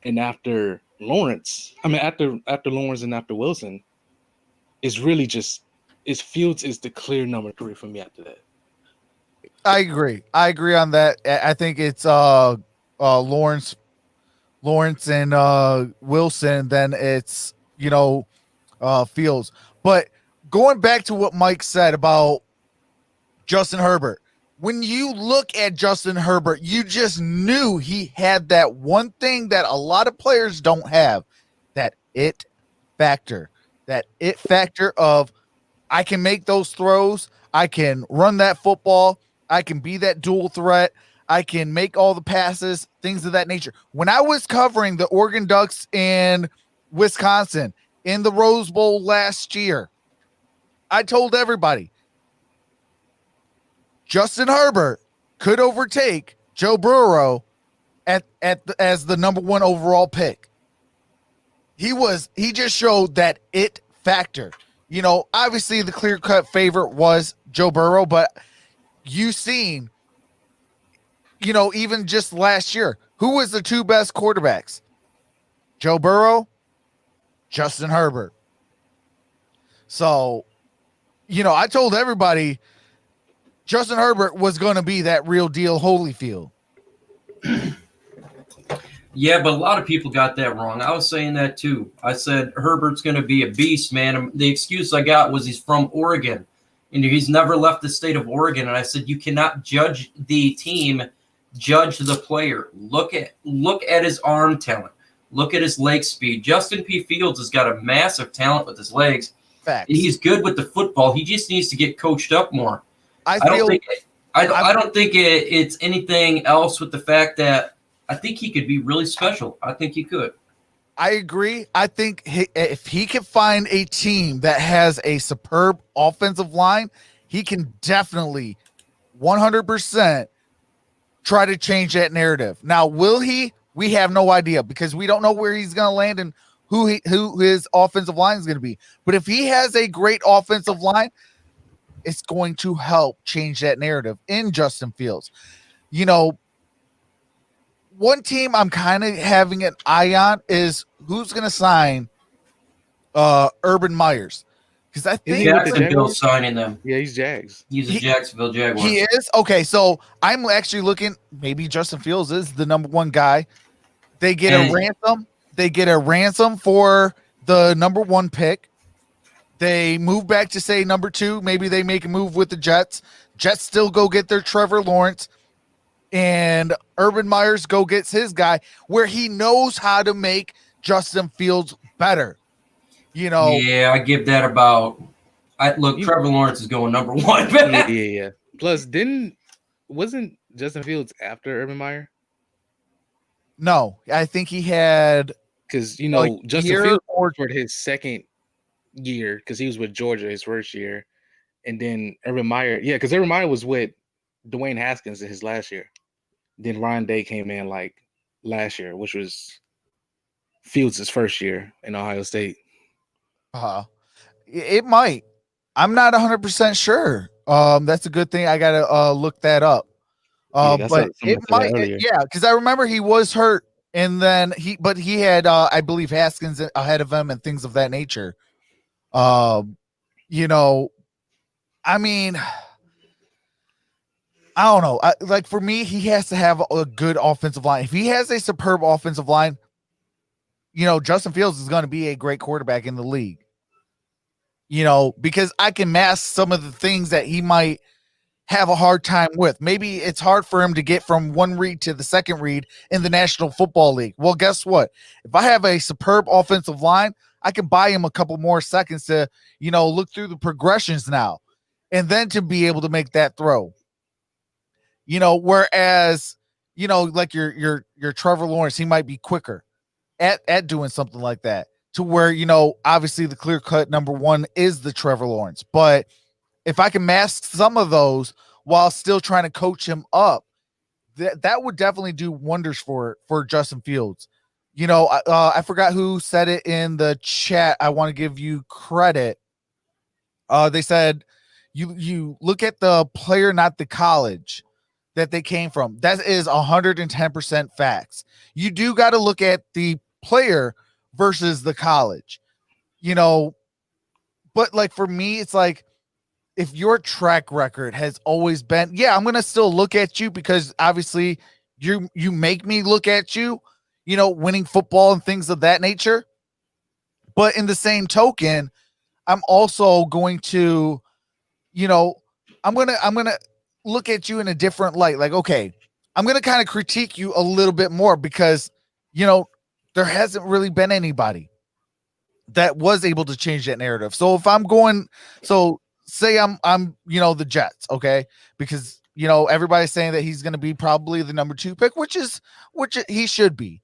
and after Lawrence, after Lawrence and after Wilson, it's really just Fields is the clear number 3 for me after that. I agree on that. I think it's Lawrence and Wilson. Then it's Fields. But going back to what Mike said about Justin Herbert, when you look at Justin Herbert, you just knew he had that one thing that a lot of players don't have, that it factor. That it factor of, I can make those throws, I can run that football, I can be that dual threat, I can make all the passes, things of that nature. When I was covering the Oregon Ducks in Wisconsin in the Rose Bowl last year, I told everybody, Justin Herbert could overtake Joe Burrow as the number 1 overall pick. He just showed that it factor. Obviously the clear-cut favorite was Joe Burrow, but you've seen, even just last year, who was the 2 best quarterbacks? Joe Burrow, Justin Herbert. So, I told everybody Justin Herbert was going to be that real deal Holyfield. Yeah, but a lot of people got that wrong. I was saying that too. I said Herbert's going to be a beast, man. The excuse I got was he's from Oregon, and he's never left the state of Oregon. And I said you cannot judge the team, judge the player. Look at his arm talent. Look at his leg speed. Justin P. Fields has got a massive talent with his legs. Facts. And he's good with the football. He just needs to get coached up more. I don't think it's anything else with the fact that I think he could be really special. I think he could. I agree. I think if he can find a team that has a superb offensive line, he can definitely 100% try to change that narrative. Now, will he? We have no idea because we don't know where he's going to land and who his offensive line is going to be. But if he has a great offensive line, it's going to help change that narrative in Justin Fields. One team I'm kind of having an eye on is who's going to sign Urban Myers. Because I think Jacksonville's signing them. Yeah, he's Jags. He's a Jacksonville Jaguars. He is? Okay, so I'm actually looking, maybe Justin Fields is the number 1 guy. They get a ransom. They get a ransom for the number 1 pick. They move back to say number 2. Maybe they make a move with the Jets. Jets still go get their Trevor Lawrence. And Urban Myers go gets his guy where he knows how to make Justin Fields better. Yeah, I give that about. Trevor Lawrence is going number 1. Yeah. Plus, wasn't Justin Fields after Urban Meyer? No, I think he had because Justin Fields for his second year because he was with Georgia his first year, and then Urban Meyer, because Urban Meyer was with Dwayne Haskins in his last year. Then Ryan Day came in like last year, which was Fields' first year in Ohio State. It might. I'm not 100% sure. That's a good thing. I gotta look that up. But it might. Yeah, because I remember he was hurt, and then he had I believe Haskins ahead of him and things of that nature. I mean, I don't know. For me, he has to have a good offensive line. If he has a superb offensive line, Justin Fields is going to be a great quarterback in the league. Because I can mask some of the things that he might have a hard time with. Maybe it's hard for him to get from one read to the second read in the National Football League. Well, guess what? If I have a superb offensive line, I can buy him a couple more seconds to, look through the progressions now and then to be able to make that throw. Whereas, like your Trevor Lawrence, he might be quicker at doing something like that to where, obviously the clear cut number 1 is the Trevor Lawrence. But if I can mask some of those while still trying to coach him up, that would definitely do wonders for Justin Fields. You know, I forgot who said it in the chat. I want to give you credit. They said you look at the player, not the college that they came from. That is 110% facts. You do got to look at the player versus the college, you know. But like for me, it's like, if your track record has always been, yeah, I'm gonna still look at you because obviously you make me look at you, you know, winning football and things of that nature. But in the same token, I'm also going to, you know, I'm gonna look at you in a different light. Like, okay, I'm gonna kind of critique you a little bit more because, you know, there hasn't really been anybody that was able to change that narrative. So if I'm going, so say I'm you know, the Jets, okay, because you know everybody's saying that he's going to be probably the number 2 pick, which he should be.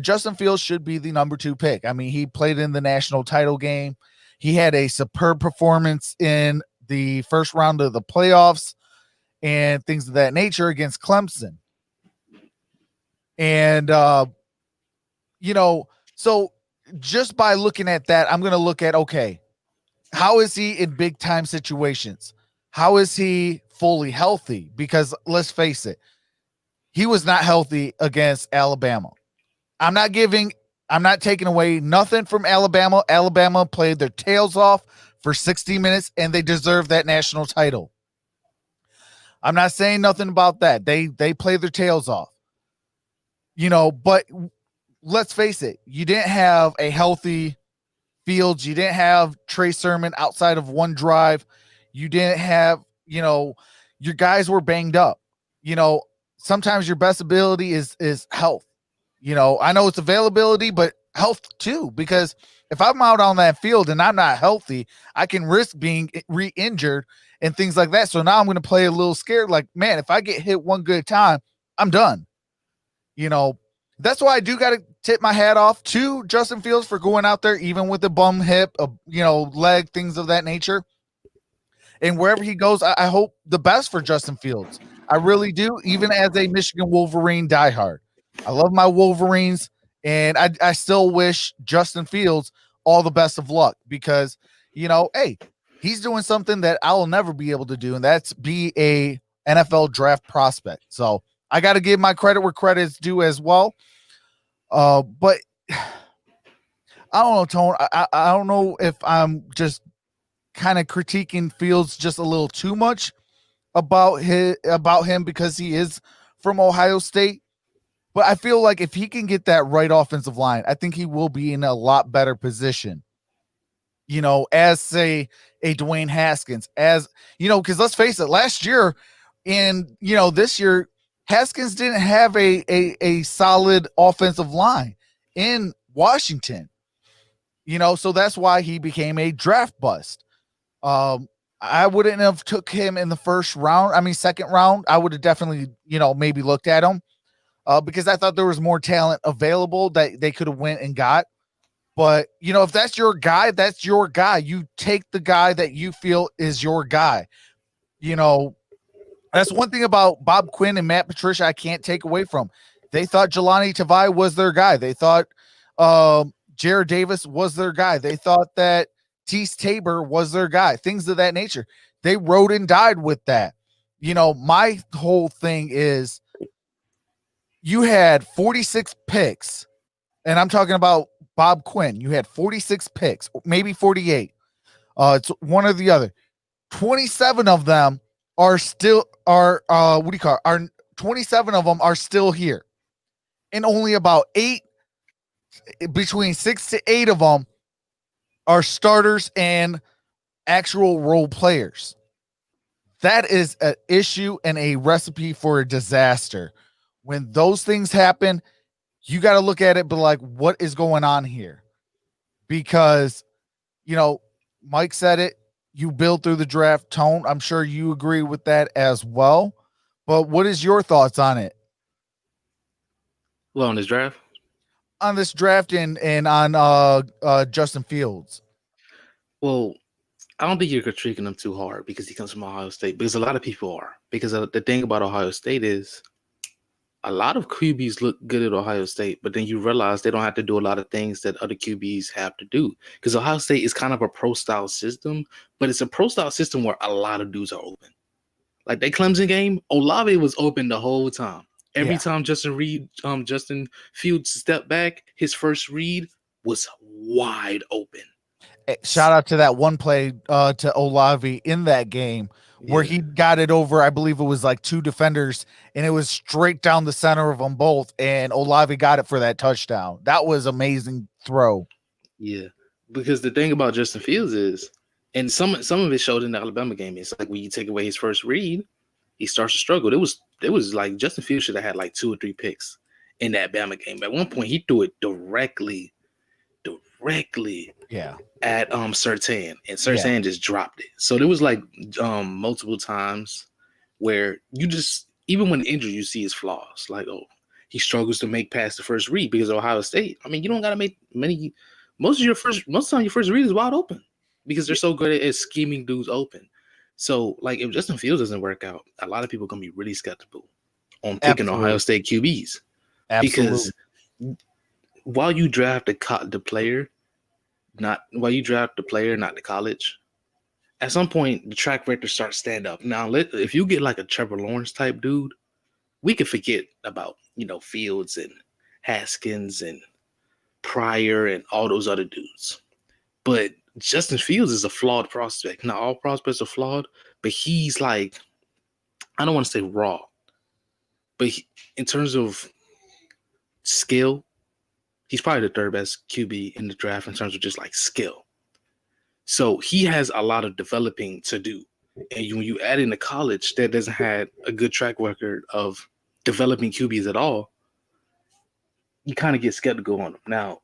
Justin Fields should be the number 2 pick. I mean, he played in the national title game. He had a superb performance in the first round of the playoffs and things of that nature against Clemson. And you know, so just by looking at that, I'm going to look at, okay, how is he in big time situations? How is he fully healthy? Because let's face it, he was not healthy against Alabama. I'm not taking away nothing from Alabama. Alabama played their tails off for 60 minutes and they deserve that national title. I'm not saying nothing about that. They played their tails off, you know, but let's face it, you didn't have a healthy Fields. You didn't have Trey Sermon outside of one drive. You didn't have, you know, your guys were banged up. You know, sometimes your best ability is health. You know, I know it's availability, but health too, because if I'm out on that field and I'm not healthy, I can risk being re-injured and things like that. So now I'm going to play a little scared. Like, man, if I get hit one good time, I'm done. You know, that's why I do got to tip my hat off to Justin Fields for going out there, even with the bum hip, you know, leg, things of that nature. And wherever he goes, I hope the best for Justin Fields. I really do, even as a Michigan Wolverine diehard. I love my Wolverines, and I still wish Justin Fields all the best of luck because, you know, hey, he's doing something that I will never be able to do, and that's be a NFL draft prospect. So I got to give my credit where credit's due as well. But I don't know, Tone. I don't know if I'm just kind of critiquing Fields just a little too much about him because he is from Ohio State. But I feel like if he can get that right offensive line, I think he will be in a lot better position. You know, as say a Dwayne Haskins, as you know, because let's face it, last year and you know this year, Haskins didn't have a solid offensive line in Washington. You know, so that's why he became a draft bust. I wouldn't have took him in the first round. I mean, second round, I would have definitely, you know, maybe looked at him because I thought there was more talent available that they could have went and got. But, you know, if that's your guy, that's your guy. You take the guy that you feel is your guy. You know, that's one thing about Bob Quinn and Matt Patricia I can't take away from. They thought Jelani Tavai was their guy. They thought Jared Davis was their guy. They thought that Tease Tabor was their guy. Things of that nature. They rode and died with that. You know, my whole thing is you had 46 picks, and I'm talking about Bob Quinn. You had 46 picks, maybe 48. It's one or the other. 27 of them are still what do you call it? Are 27 of them are still here. And only about between 6 to 8 of them are starters and actual role players. That is an issue and a recipe for a disaster. When those things happen, you got to look at it, but like, what is going on here? Because, you know, Mike said it, you build through the draft. Tone, I'm sure you agree with that as well. But what is your thoughts on it? Well, on this draft? On this draft and on Justin Fields. Well, I don't think you're critiquing him too hard because he comes from Ohio State. Because a lot of people are. Because the thing about Ohio State is a lot of QBs look good at Ohio State, but then you realize they don't have to do a lot of things that other QBs have to do. Because Ohio State is kind of a pro style system, but it's a pro style system where a lot of dudes are open. Like that Clemson game, Olave was open the whole time. Every time Justin Fields stepped back, his first read was wide open. Shout out to that one play to Olave in that game where he got it over, I believe it was like 2 defenders, and it was straight down the center of them both, and Olave got it for that touchdown. That was amazing throw. Yeah, because the thing about Justin Fields is, and some of it showed in the Alabama game, it's like when you take away his first read, he starts to struggle. It was like Justin Fields should have had like 2 or 3 picks in that Bama game. At one point, he threw it directly at Surtain, and Surtain just dropped it. So there was like multiple times where you just, even when injured, you see his flaws. Like, oh, he struggles to make past the first read because Ohio State. I mean, you don't gotta make many. Most of the time your first read is wide open because they're so good at scheming dudes open. So, like, if Justin Fields doesn't work out, a lot of people are gonna be really skeptical on picking Ohio State QBs. Because while you draft the player, not the college, at some point the track record starts to stand up. Now, if you get like a Trevor Lawrence type dude, we could forget about Fields and Haskins and Pryor and all those other dudes. But Justin Fields is a flawed prospect. Now, all prospects are flawed, but he's like, I don't want to say raw, but in terms of skill, he's probably the 3rd best QB in the draft in terms of just like skill. So he has a lot of developing to do. And when you add in a college that doesn't have a good track record of developing QBs at all, you kind of get skeptical on him. Now,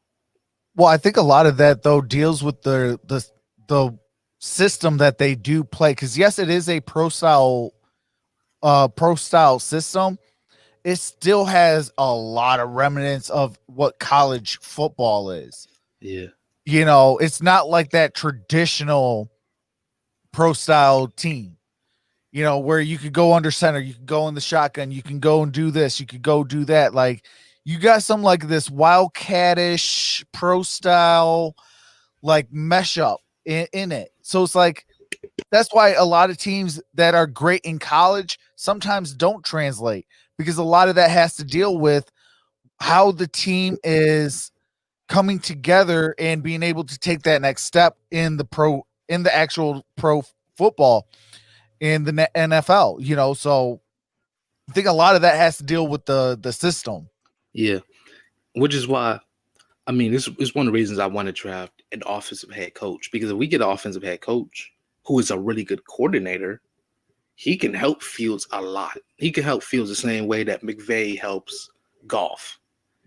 well, I think a lot of that though deals with the system that they do play. Because yes, it is a pro style system. It still has a lot of remnants of what college football is. Yeah. It's not like that traditional pro style team, where you could go under center, you could go in the shotgun, you can go and do this, you could go do that. Like, you got some like this wildcatish pro style, like mesh up in it. So it's like, that's why a lot of teams that are great in college sometimes don't translate, because a lot of that has to deal with how the team is coming together and being able to take that next step in the actual pro football in the NFL, so I think a lot of that has to deal with the system. Yeah. Which is why, I mean, this is one of the reasons I want to draft an offensive head coach, because if we get an offensive head coach who is a really good coordinator, he can help Fields a lot. He can help Fields the same way that McVay helps Goff.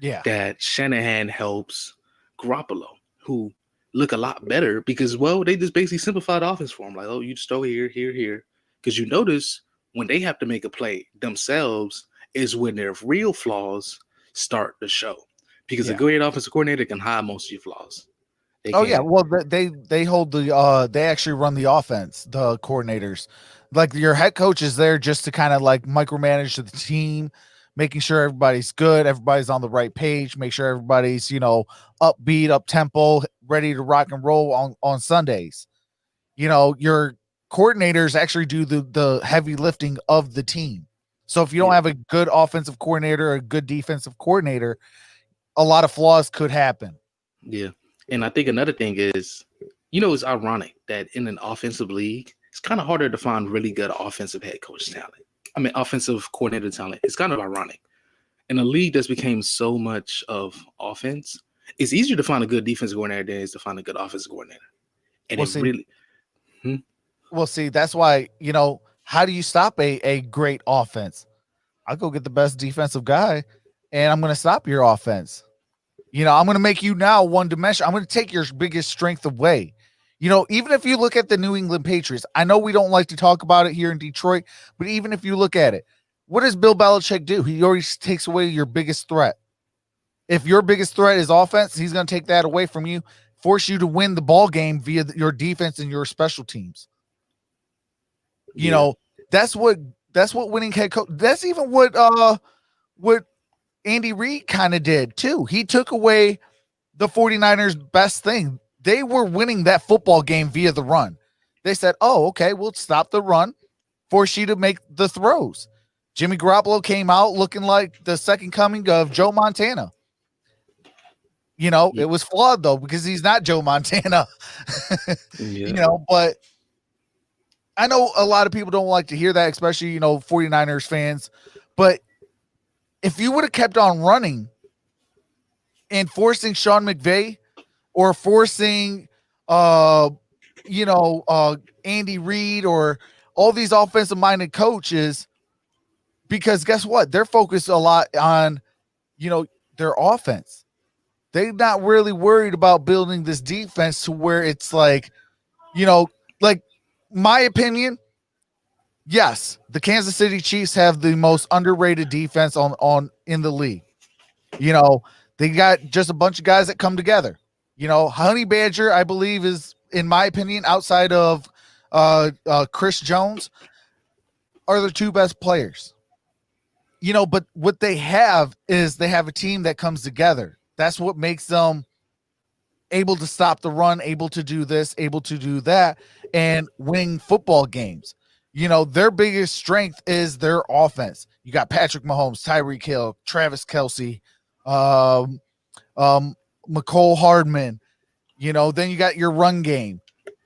Yeah. That Shanahan helps Garoppolo, who look a lot better because, well, they just basically simplified the offense for him. Like, oh, you just throw here. Because you notice when they have to make a play themselves is when their real flaws start to show. Because a great offensive coordinator can hide most of your flaws. Well, they hold they actually run the offense, the coordinators. Like, your head coach is there just to kind of like micromanage the team, making sure everybody's good, everybody's on the right page, make sure everybody's, upbeat, up tempo, ready to rock and roll on Sundays. Your coordinators actually do the heavy lifting of the team. So if you don't have a good offensive coordinator or a good defensive coordinator, a lot of flaws could happen. Yeah. And I think another thing is, it's ironic that in an offensive league, it's kind of harder to find really good offensive head coach talent. I mean, offensive coordinator talent. It's kind of ironic. In a league that's became so much of offense, it's easier to find a good defensive coordinator than it is to find a good offensive coordinator. And Well, see, that's why, how do you stop a great offense? I'll go get the best defensive guy, and I'm going to stop your offense. I'm going to make you now one dimension. I'm going to take your biggest strength away. Even if you look at the New England Patriots, I know we don't like to talk about it here in Detroit, but even if you look at it, what does Bill Belichick do? He always takes away your biggest threat. If your biggest threat is offense, he's going to take that away from you. force you to win the ball game via your defense and your special teams. You know, that's what winning head coach. That's even what Andy Reid kind of did too. He took away the 49ers' best thing. They were winning that football game via the run. They said, "Oh, okay, we'll stop the run, force you to make the throws." Jimmy Garoppolo came out looking like the second coming of Joe Montana. You know, it was flawed though because he's not Joe Montana. You know, but I know a lot of people don't like to hear that, especially, you know, 49ers fans. But if you would have kept on running and forcing Sean McVay or forcing, Andy Reid or all these offensive-minded coaches, because guess what? They're focused a lot on, you know, their offense. They're not really worried about building this defense to where it's like, you know, like, my opinion, yes, the Kansas City Chiefs have the most underrated defense on in the league. You know, they got just a bunch of guys that come together. You know, Honey Badger, I believe, is, in my opinion, outside of Chris Jones, are the two best players. You know, but what they have is they have a team that comes together. That's what makes them able to stop the run, able to do this, able to do that, and win football games. You know, their biggest strength is their offense. You got Patrick Mahomes, Tyreek Hill, Travis Kelce, McCole Hardman. You know, then you got your run game.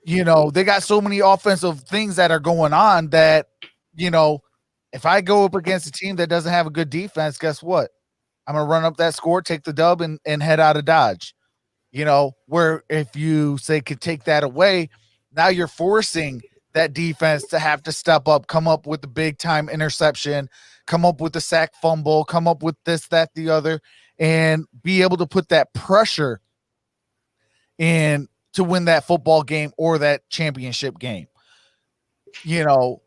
You know, they got so many offensive things that are going on that, you know, if I go up against a team that doesn't have a good defense, guess what? I'm going to run up that score, take the dub, and head out of Dodge. You know, where if you say could take that away, now you're forcing that defense to have to step up, come up with the big time interception, come up with the sack fumble, come up with this, that, the other, and be able to put that pressure in to win that football game or that championship game. You know,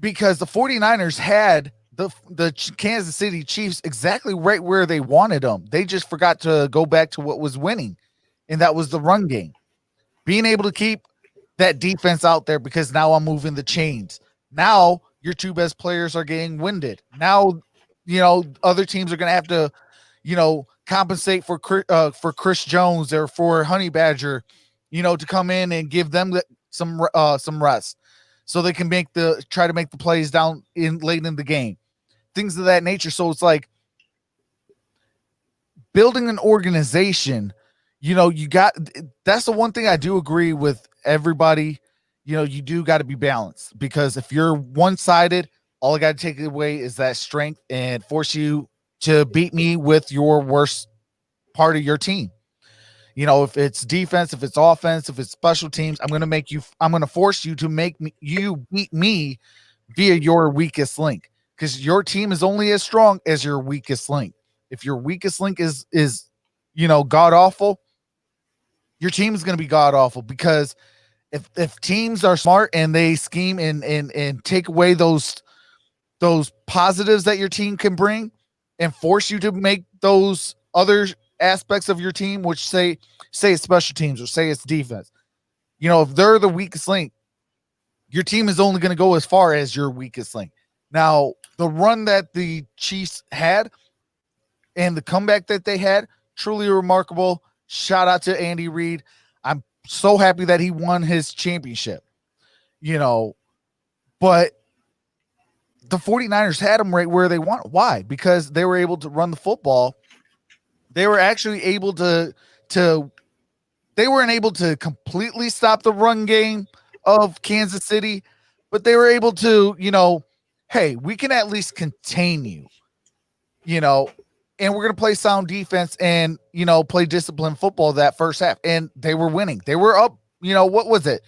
because the 49ers had the Kansas City Chiefs exactly right where they wanted them. They just forgot to go back to what was winning, and that was the run game. Being able to keep that defense out there, because now I'm moving the chains. Now your two best players are getting winded. Now, you know, other teams are going to have to, you know, compensate for Chris Jones or for Honey Badger, you know, to come in and give them some rest, so they can try to make the plays down in late in the game, things of that nature. So it's like building an organization. You know, that's the one thing I do agree with everybody. You know, you do got to be balanced, because if you're one-sided, all I got to take away is that strength and force you to beat me with your worst part of your team. You know, if it's defense, if it's offense, if it's special teams, I'm going to force you to you beat me via your weakest link, because your team is only as strong as your weakest link. If your weakest link is, you know, god awful, your team is going to be god awful, because if teams are smart and they scheme and take away those positives that your team can bring and force you to make those other aspects of your team, which say it's special teams or say it's defense, you know, if they're the weakest link, your team is only going to go as far as your weakest link. Now, the run that the Chiefs had and the comeback that they had, truly remarkable. Shout out to Andy Reid. I'm so happy that he won his championship, you know, but the 49ers had them right where they want. Why? Because they were able to run the football. They were actually able to they weren't able to completely stop the run game of Kansas City, but they were able to, you know, hey, we can at least contain you, you know, and we're going to play sound defense and, you know, play disciplined football that first half. And they were winning. They were up, you know, what was it?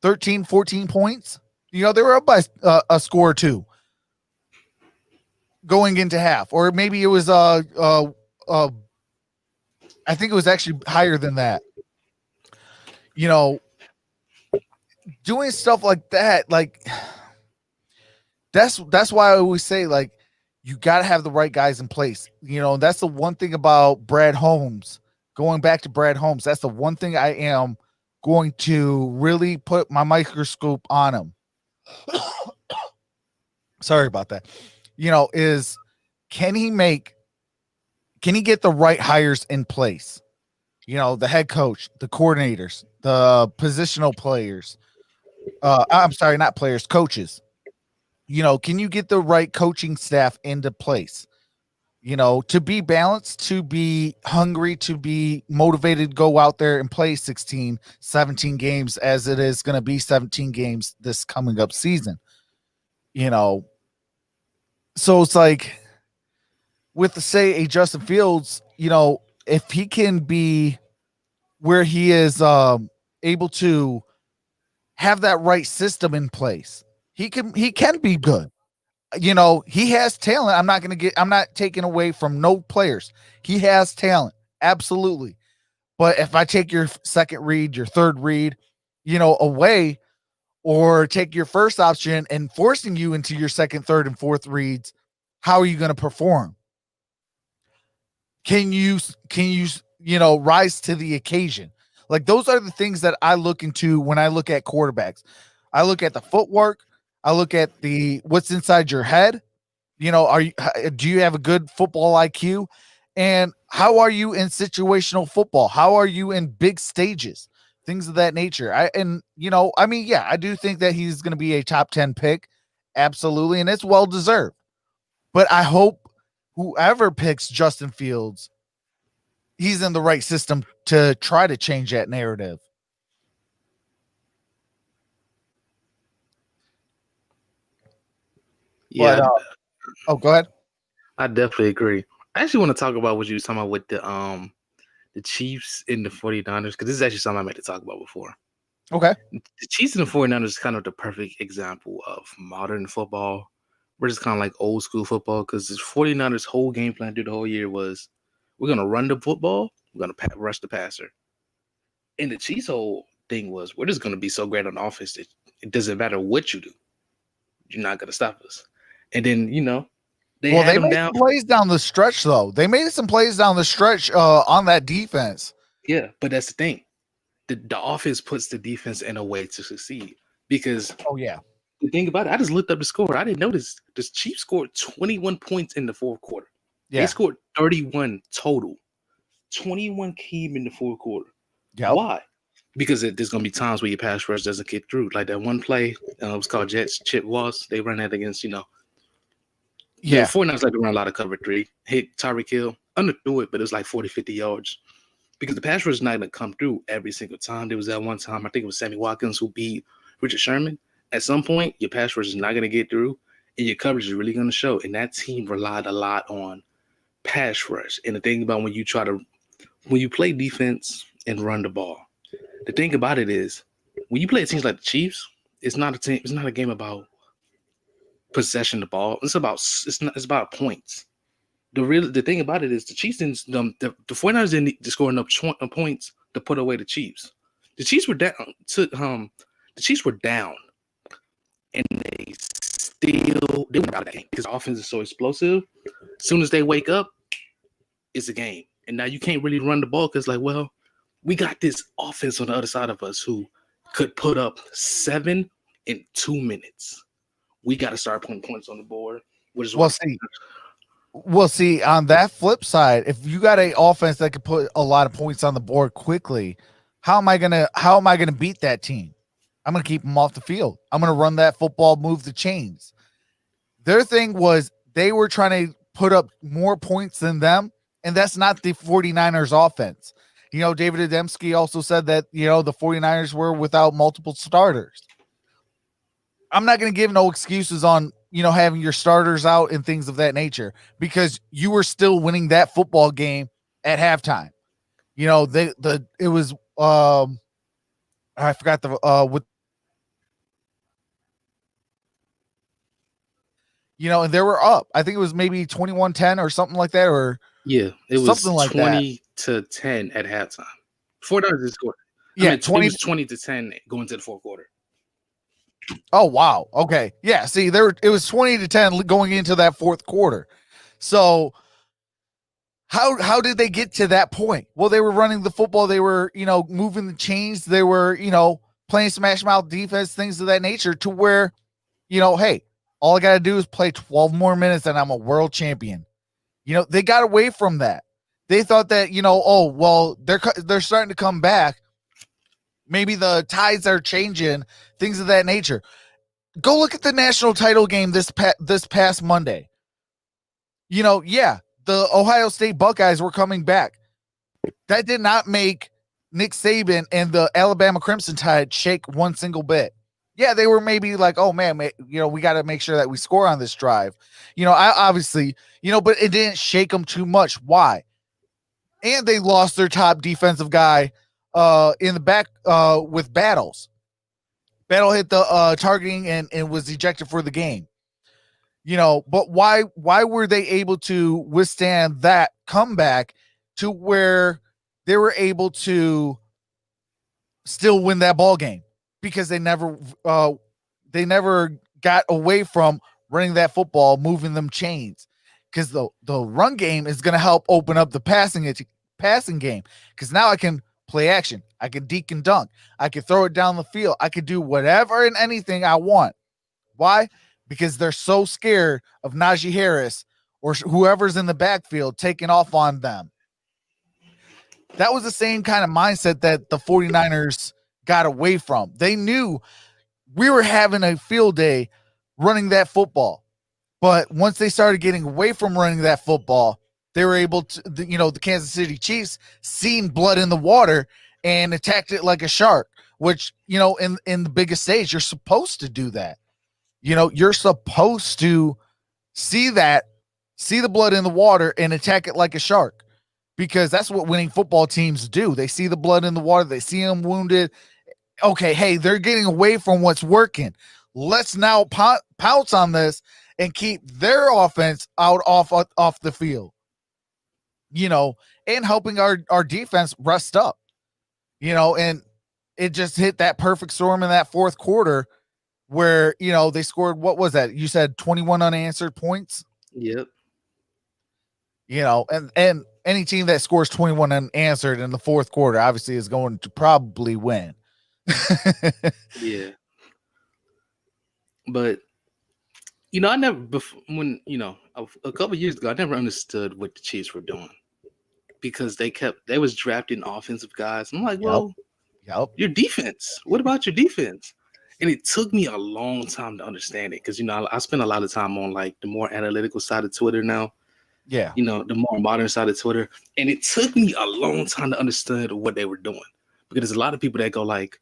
13, 14 points. You know, they were up by a score or two going into half, or maybe it was, I think it was actually higher than that. You know, doing stuff like that, like that's why I always say, like, you got to have the right guys in place. You know, that's the one thing about Brad Holmes going back to Brad Holmes, that's the one thing I am going to really put my microscope on him. Sorry about that. Is can he get the right hires in place? The head coach, the coordinators, the positional players. I'm sorry, not players, coaches. Can you get the right coaching staff into place? To be balanced, to be hungry, to be motivated to go out there and play 16, 17 games as it is going to be 17 games this coming up season. So it's like with, say, a Justin Fields, if he can be where he is able to have that right system in place, he can be good. He has talent. I'm not taking away from no players. He has talent. Absolutely. But if I take your second read, your third read, away, or take your first option and forcing you into your second, third, and fourth reads, how are you going to perform? Can you rise to the occasion? Like, those are the things that I look into when I look at quarterbacks. I look at the footwork. I look at what's inside your head. Do you have a good football IQ? And how are you in situational football? How are you in big stages? Things of that nature. I do think that he's going to be a top 10 pick. Absolutely. And it's well deserved. But I hope whoever picks Justin Fields, he's in the right system to try to change that narrative. Yeah. But, go ahead. I definitely agree. I actually want to talk about what you were talking about with the Chiefs and the 49ers, because this is actually something I meant to talk about before. Okay. The Chiefs and the 49ers is kind of the perfect example of modern football. We're just kind of like old school football, because the 49ers' whole game plan through the whole year was, we're going to run the football, we're going to rush the passer. And the Chiefs' whole thing was, we're just going to be so great on offense that it doesn't matter what you do. You're not going to stop us. And then, they made some plays down the stretch, though. They made some plays down the stretch on that defense. Yeah, but that's the thing. The offense puts the defense in a way to succeed. Because the thing about it, I just looked up the score. I didn't notice the Chiefs scored 21 points in the fourth quarter. Yeah. They scored 31 total. 21 came in the fourth quarter. Yep. Why? Because there's going to be times where your pass rush doesn't get through. Like that one play, it was called Jets Chip Walls. They run that against, the 49ers like to run a lot of cover 3. Hit Tyreek Hill, underthrew it, but it was like 40, 50 yards. Because the pass rush is not going to come through every single time. There was that one time, I think it was Sammy Watkins who beat Richard Sherman. At some point, your pass rush is not going to get through, and your coverage is really going to show. And that team relied a lot on pass rush. And the thing about when you play defense and run the ball, the thing about it is, when you play teams like the Chiefs, it's not a game about possession of the ball. It's about points. The thing about it is the Chiefs didn't the 49ers didn't score enough points to put away the Chiefs. The Chiefs were down and they went out of that game because the offense is so explosive. As soon as they wake up, it's a game. And now you can't really run the ball because, we got this offense on the other side of us who could put up 7 in 2 minutes. We got to start putting points on the board. We'll see. On that flip side, if you got an offense that could put a lot of points on the board quickly, how am I gonna beat that team? I'm gonna keep them off the field. I'm gonna run that football, move the chains. Their thing was they were trying to put up more points than them, and that's not the 49ers offense. David Adamski also said that, the 49ers were without multiple starters. I'm not going to give no excuses on, having your starters out and things of that nature, because you were still winning that football game at halftime. It was, I forgot and they were up. I think it was maybe 21-10 or something like that, or it was something like 20-10 at halftime. 49ers scored. Yeah, 20 was 20-10 going to the fourth quarter. Oh wow. Okay. Yeah. See, it was 20-10 going into that fourth quarter. So How did they get to that point? Well, they were running the football. They were, moving the chains. They were, playing smash mouth defense, things of that nature, to where, hey, all I got to do is play 12 more minutes and I'm a world champion. They got away from that. They thought that, oh, well, they're starting to come back. Maybe the tides are changing, things of that nature. Go look at the national title game this past Monday. The Ohio State Buckeyes were coming back. That did not make Nick Saban and the Alabama Crimson Tide shake one single bit. Yeah, they were maybe like, oh man, we got to make sure that we score on this drive. I obviously, but it didn't shake them too much. Why? And they lost their top defensive guy in the back with Battles. Battle hit the targeting and was ejected for the game. But why were they able to withstand that comeback to where they were able to still win that ball game? Because they never got away from running that football, moving them chains. Because the run game is going to help open up the passing game. Because now I can play action. I can deke and dunk. I can throw it down the field. I can do whatever and anything I want. Why? Because they're so scared of Najee Harris or whoever's in the backfield taking off on them. That was the same kind of mindset that the 49ers got away from. They knew we were having a field day running that football. But once they started getting away from running that football, they were able to, the Kansas City Chiefs seen blood in the water and attacked it like a shark, which, in the biggest stage, you're supposed to do that. You're supposed to see the blood in the water and attack it like a shark, because that's what winning football teams do. They see the blood in the water. They see them wounded. Okay, hey, they're getting away from what's working. Let's now pounce on this and keep their offense off the field, and helping our defense rest up, and it just hit that perfect storm in that fourth quarter where, they scored, what was that? You said 21 unanswered points? Yep. And any team that scores 21 unanswered in the fourth quarter obviously is going to probably win. Yeah. But, I never, when, a couple of years ago, I never understood what the Chiefs were doing, because they was drafting offensive guys. I'm like, well, your defense, what about your defense? And it took me a long time to understand it, because, I spend a lot of time on like the more analytical side of Twitter now. Yeah. The more modern side of Twitter. And it took me a long time to understand what they were doing, because there's a lot of people that go like,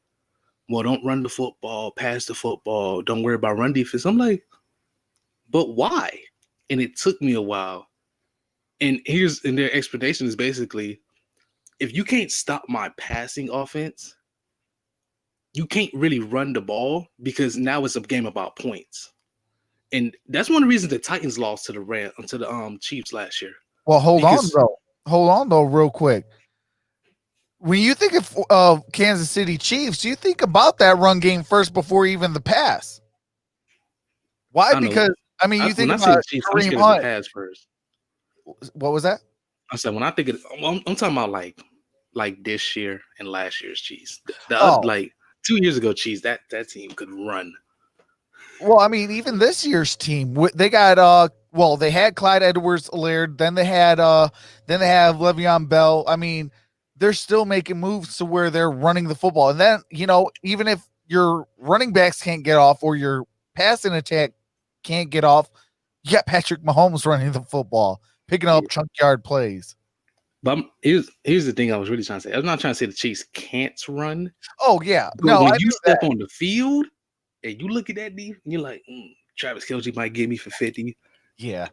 well, don't run the football, pass the football, don't worry about run defense. I'm like, but why? And it took me a while. And their explanation is basically, if you can't stop my passing offense, you can't really run the ball, because now it's a game about points. And that's one of the reasons the Titans lost to the Chiefs last year. Well, hold on though, real quick. When you think of Kansas City Chiefs, you think about that run game first before even the pass. Why? Because you think about Kareem Hunt. Pass first. What was that? I said, when I think of, I'm talking about like this year and last year's Chiefs. Like 2 years ago, Chiefs, that team could run. Well, even this year's team, they got they had Clyde Edwards-Helaire, then they have Le'Veon Bell. They're still making moves to where they're running the football. And then, even if your running backs can't get off or your passing attack can't get off, you got Patrick Mahomes running the football, picking up chunk yard plays. But here's the thing I was really trying to say. I'm not trying to say the Chiefs can't run. Oh, yeah. But when you step on the field and you look at that defense, you're like, Travis Kelce might get me for 50. Yeah.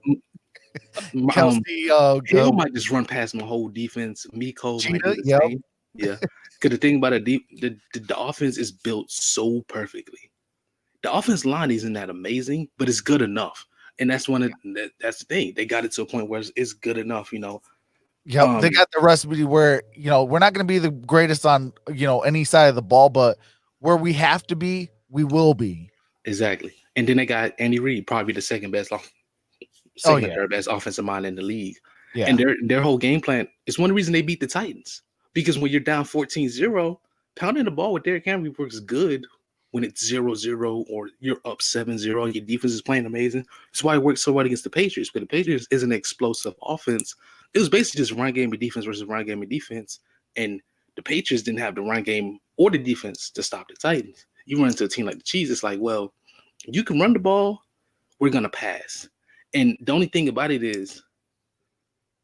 Kelce, Hill might just run past my whole defense. Miko might do the same. Yeah. Because the thing about the offense is built so perfectly. The offense line isn't that amazing, but it's good enough. And that's that's the thing. They got it to a point where it's good enough, Yep, they got the recipe where, we're not going to be the greatest on, any side of the ball, but where we have to be, we will be. Exactly. And then they got Andy Reid, probably the second best, third best offensive mind in the league. Yeah. And their whole game plan is one reason they beat the Titans. Because when you're down 14-0, pounding the ball with Derrick Henry works good when it's 0-0 or you're up 7-0 and your defense is playing amazing. That's why it works so well against the Patriots. But the Patriots is an explosive offense. It was basically just run game and defense versus run game and defense. And the Patriots didn't have the run game or the defense to stop the Titans. You run into a team like the Chiefs, it's like, well, you can run the ball, we're going to pass. And the only thing about it is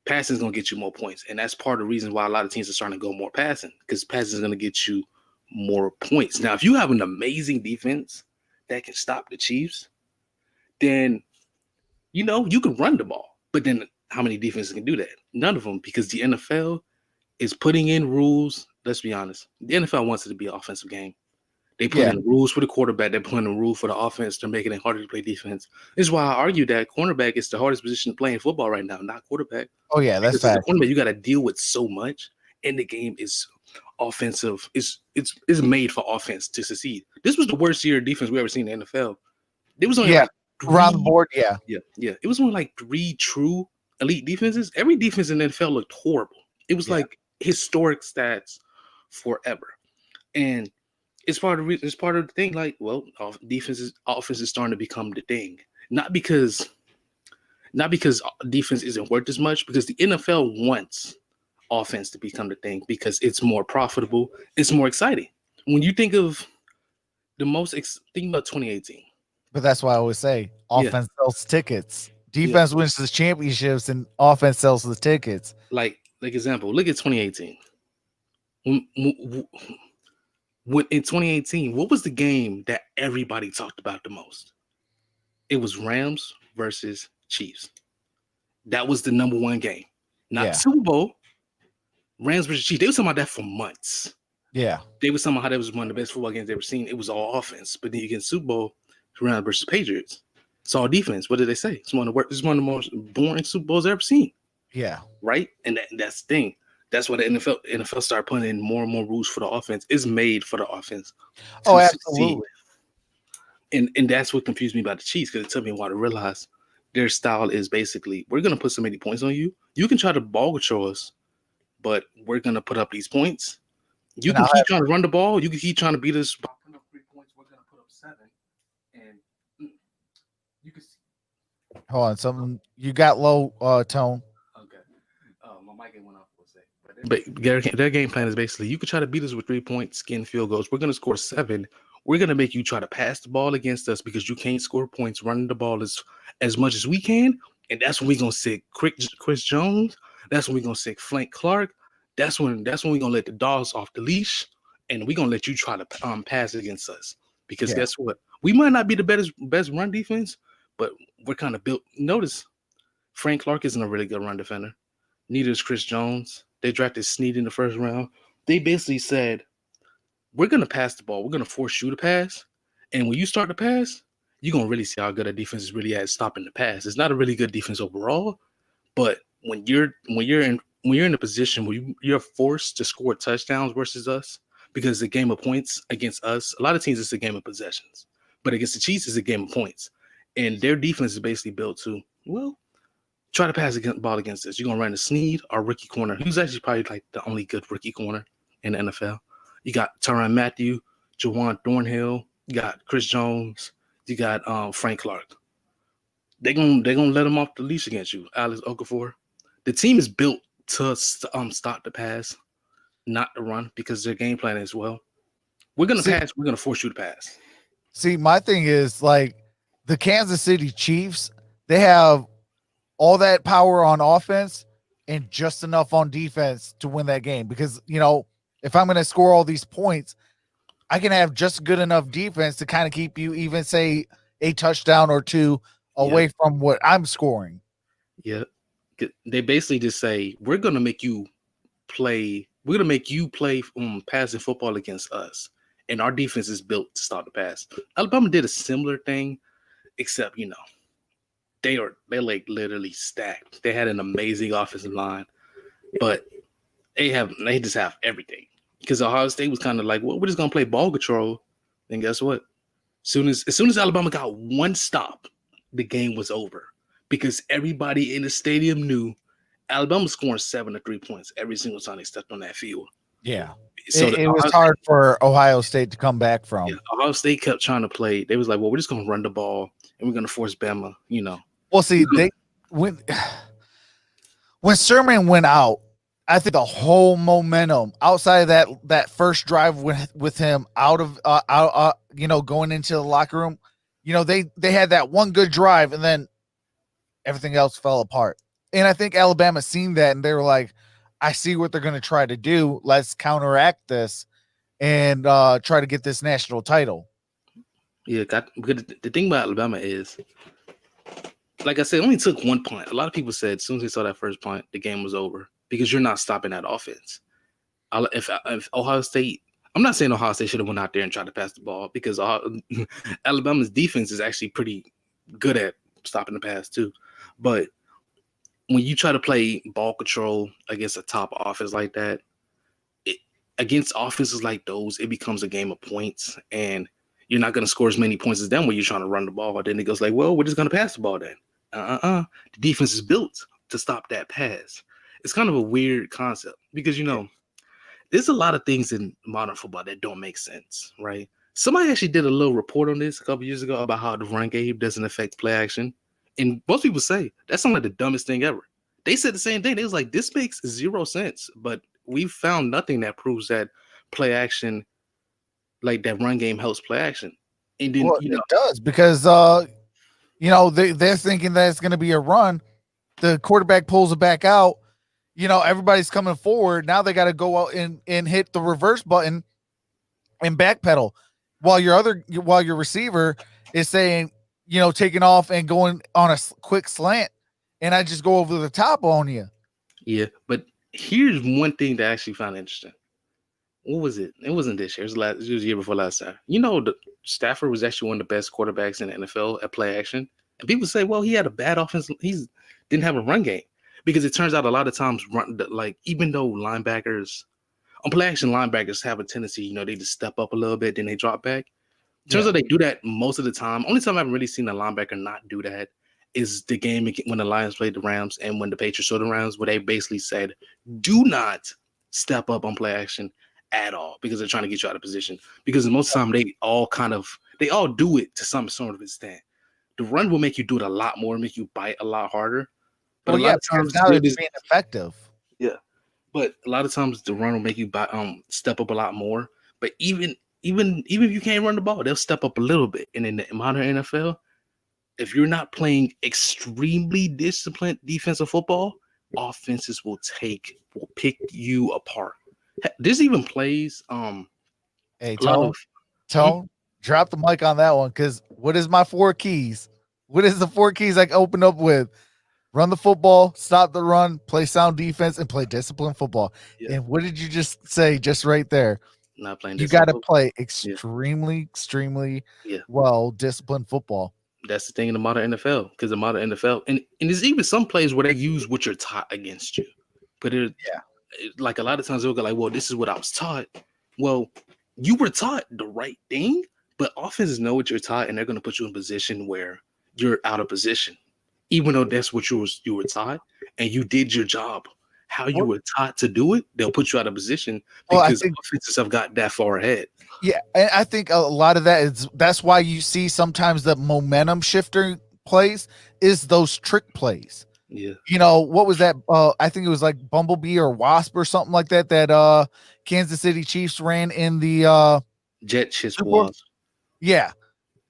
passing is going to get you more points. And that's part of the reason why a lot of teams are starting to go more passing, because passing is going to get you more points. Now, if you have an amazing defense that can stop the Chiefs, then, you know, you can run the ball. But then how many defenses can do that? None of them, because the NFL is putting in rules. Let's be honest. The NFL wants it to be an offensive game. They put in rules for the quarterback. They're putting in rules for the offense. They're making it harder to play defense. This is why I argue that cornerback is the hardest position to play in football right now, not quarterback. Oh, yeah, that's because as a fact. cornerback, you got to deal with so much, and the game is offensive. It's made for offense to succeed. This was the worst year of defense we ever seen in the NFL. There was only around the board. Yeah. It was only like 3 true elite defenses. Every defense in the NFL looked horrible. It was like historic stats forever, and it's part of the thing. Like, well, offense is starting to become the thing, not because defense isn't worth as much, because the NFL wants offense to become the thing because it's more profitable, it's more exciting. When you think of think about 2018. But that's why I always say offense sells tickets. Defense wins the championships, and offense sells the tickets. Like example, look at 2018. In 2018, what was the game that everybody talked about the most? It was Rams versus Chiefs. That was the number one game. Not Super Bowl. Rams versus Chiefs. They were talking about that for months. Yeah. They were talking about how that was one of the best football games they've ever seen. It was all offense. But then you get Super Bowl, Rams versus Patriots. It's all defense. What did they say? It's one of the most boring Super Bowls I've ever seen. Yeah. Right? And that's the thing. That's why the NFL started putting in more and more rules for the offense. It's made for the offense. Oh, absolutely. And that's what confused me about the Chiefs, because it took me a while to realize their style is basically, we're going to put so many points on you. You can try to ball control us, but we're going to put up these points. You can keep trying to run the ball. You can keep trying to beat us by putting up 3 points. We're going to put up 7. And you can see. Hold on. You got low tone. Okay. My mic went off for a second. But their game plan is basically, you could try to beat us with 3 points, skin field goals. We're going to score 7. We're going to make you try to pass the ball against us because you can't score points running the ball as much as we can. And that's when we're going to sit Chris Jones. That's when we're going to sit Frank Clark. That's when we're going to let the dogs off the leash. And we're going to let you try to pass against us. Because guess what? We might not be the best run defense, but we're kind of built. Notice, Frank Clark isn't a really good run defender. Neither is Chris Jones. They drafted Snead in the first round. They basically said, we're going to pass the ball. We're going to force you to pass. And when you start to pass, you're going to really see how good a defense is really at stopping the pass. It's not a really good defense overall, but when you're in a position where you're forced to score touchdowns versus us, because it's a game of points against us. A lot of teams, it's a game of possessions. But against the Chiefs, it's a game of points. And their defense is basically built to, well, try to pass the ball against us. You're going to run a Snead, our rookie corner. Who's actually probably like the only good rookie corner in the NFL. You got Tyrann Mathieu, Jawan Thornhill. You got Chris Jones. You got Frank Clark. They're gonna let them off the leash against you, Alex Okafor. The team is built to stop the pass, not the run, because their game plan is, well, we're gonna pass. We're gonna force you to pass. See, my thing is, like, the Kansas City Chiefs, they have all that power on offense and just enough on defense to win that game. Because, you know, if I'm going to score all these points, I can have just good enough defense to kind of keep you even, say, a touchdown or 2 away from what I'm scoring. Yeah. They basically just say, we're going to make you play. We're going to make you play passing football against us. And our defense is built to stop the pass. Alabama did a similar thing, except, you know, they're like literally stacked. They had an amazing offensive line, but they just have everything. Because Ohio State was kind of like, well, we're just gonna play ball control. And guess what? As soon as Alabama got one stop, the game was over. Because everybody in the stadium knew Alabama scoring 7 to 3 points every single time they stepped on that field. Yeah. So It was hard for Ohio State to come back from. Yeah, Ohio State kept trying to play. They was like, well, we're just going to run the ball and we're going to force Bama, Well, see, when Sermon went out, I think the whole momentum outside of that first drive with him out of going into the locker room, they had that one good drive and then everything else fell apart. And I think Alabama seen that and they were like, I see what they're going to try to do. Let's counteract this and try to get this national title. Yeah, the thing about Alabama is, like I said, it only took 1 punt. A lot of people said as soon as they saw that first punt, the game was over because you're not stopping that offense. If Ohio State, I'm not saying Ohio State should have went out there and tried to pass the ball because Alabama's defense is actually pretty good at stopping the pass too. But when you try to play ball control against a top offense like that, against offenses like those, it becomes a game of points, and you're not going to score as many points as them when you're trying to run the ball. Then it goes like, well, we're just going to pass the ball then. The defense is built to stop that pass. It's kind of a weird concept because, there's a lot of things in modern football that don't make sense, right? Somebody actually did a little report on this a couple years ago about how the run game doesn't affect play action. And most people say that's something like the dumbest thing ever. They said the same thing. They was like, this makes 0 sense. But we found nothing that proves that play action, like that run game, helps play action. And then it does because they're thinking that it's going to be a run. The quarterback pulls it back out. Everybody's coming forward. Now they got to go out and hit the reverse button and backpedal while your receiver is saying, taking off and going on a quick slant, and I just go over the top on you. Yeah, but here's one thing that I actually found interesting. What was it? It wasn't this year. It was the year before last time. The Stafford was actually one of the best quarterbacks in the NFL at play action. And people say, well, he had a bad offense. He didn't have a run game because it turns out a lot of times, even though linebackers on play action, linebackers have a tendency, they just step up a little bit, then they drop back. Turns out they do that most of the time. Only time I've really seen a linebacker not do that is the game when the Lions played the Rams and when the Patriots saw the Rams, where they basically said, do not step up on play action at all because they're trying to get you out of position. Because most of the time they all do it to some sort of extent. The run will make you do it a lot more, make you bite a lot harder. But a lot of times now it's being effective. Yeah. But a lot of times the run will make you step up a lot more. But even if you can't run the ball, they'll step up a little bit. And in the modern NFL, if you're not playing extremely disciplined defensive football, offenses will pick you apart. There's even plays. Hey, Tone, drop the mic on that one because what is my 4 keys? What is the 4 keys I can open up with? Run the football, stop the run, play sound defense, and play disciplined football. Yeah. And what did you just say just right there? Not playing. You got to play extremely well disciplined football. That's the thing in the modern NFL, because the modern NFL, and there's even some plays where they use what you're taught against you. But like a lot of times they'll go like, well, this is what I was taught. Well, you were taught the right thing, but offenses know what you're taught, and they're going to put you in a position where you're out of position, even though that's what you were taught, and you did your job. How you were taught to do it, they'll put you out of position because offenses have got that far ahead. Yeah, and I think a lot of that's why you see sometimes the momentum shifter plays is those trick plays. Yeah. What was that? I think it was like Bumblebee or Wasp or something like that that Kansas City Chiefs ran in the Jet Chiefs Wasp. Yeah.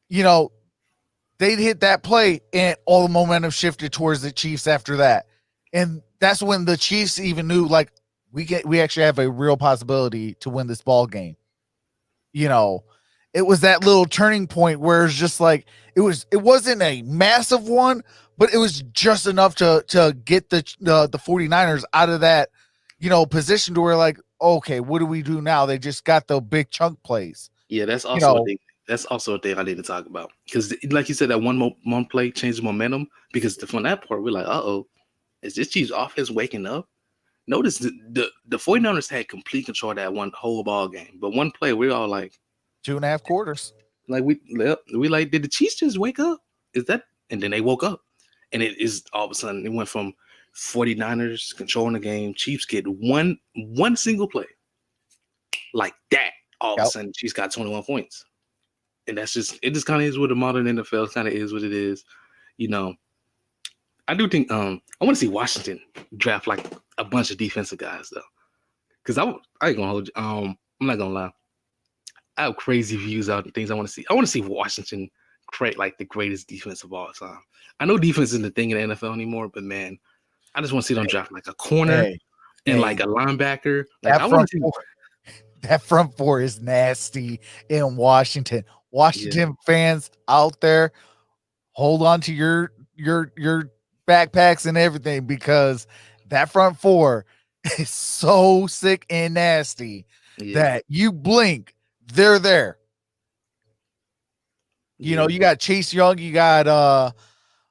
They'd hit that play and all the momentum shifted towards the Chiefs after that. And that's when the Chiefs even knew, like, we actually have a real possibility to win this ball game. It was that little turning point where it's just like it wasn't a massive one, but it was just enough to get the 49ers out of that, position to where like, okay, what do we do now? They just got the big chunk plays. Yeah, that's also that's also a thing I need to talk about because, like you said, that one play changed the momentum. Because from that part, we're like, is this Chiefs offense waking up? Notice the 49ers had complete control of that one whole ball game, but one play we're all like 2.5 quarters. Like we like, did the Chiefs just wake up? Is that? And then they woke up, And it is all of a sudden, it went from 49ers controlling the game. Chiefs get one single play. Like that, all of a sudden, Chiefs got 21 points. And it just kind of is what the modern NFL kind of is what it is. You know, I do think I want to see Washington draft like a bunch of defensive guys though. Because I ain't gonna hold you. I'm not gonna lie. I have crazy views out and things I want to see. I want to see Washington create like the greatest defense of all time. I know defense isn't the thing in the NFL anymore, but man, I just want to see them draft like a corner and like a linebacker. Like that front four is nasty in Washington. Washington fans out there, hold on to your backpacks and everything, because that front four is so sick and nasty that you blink, they're there. You know, you got Chase Young, you got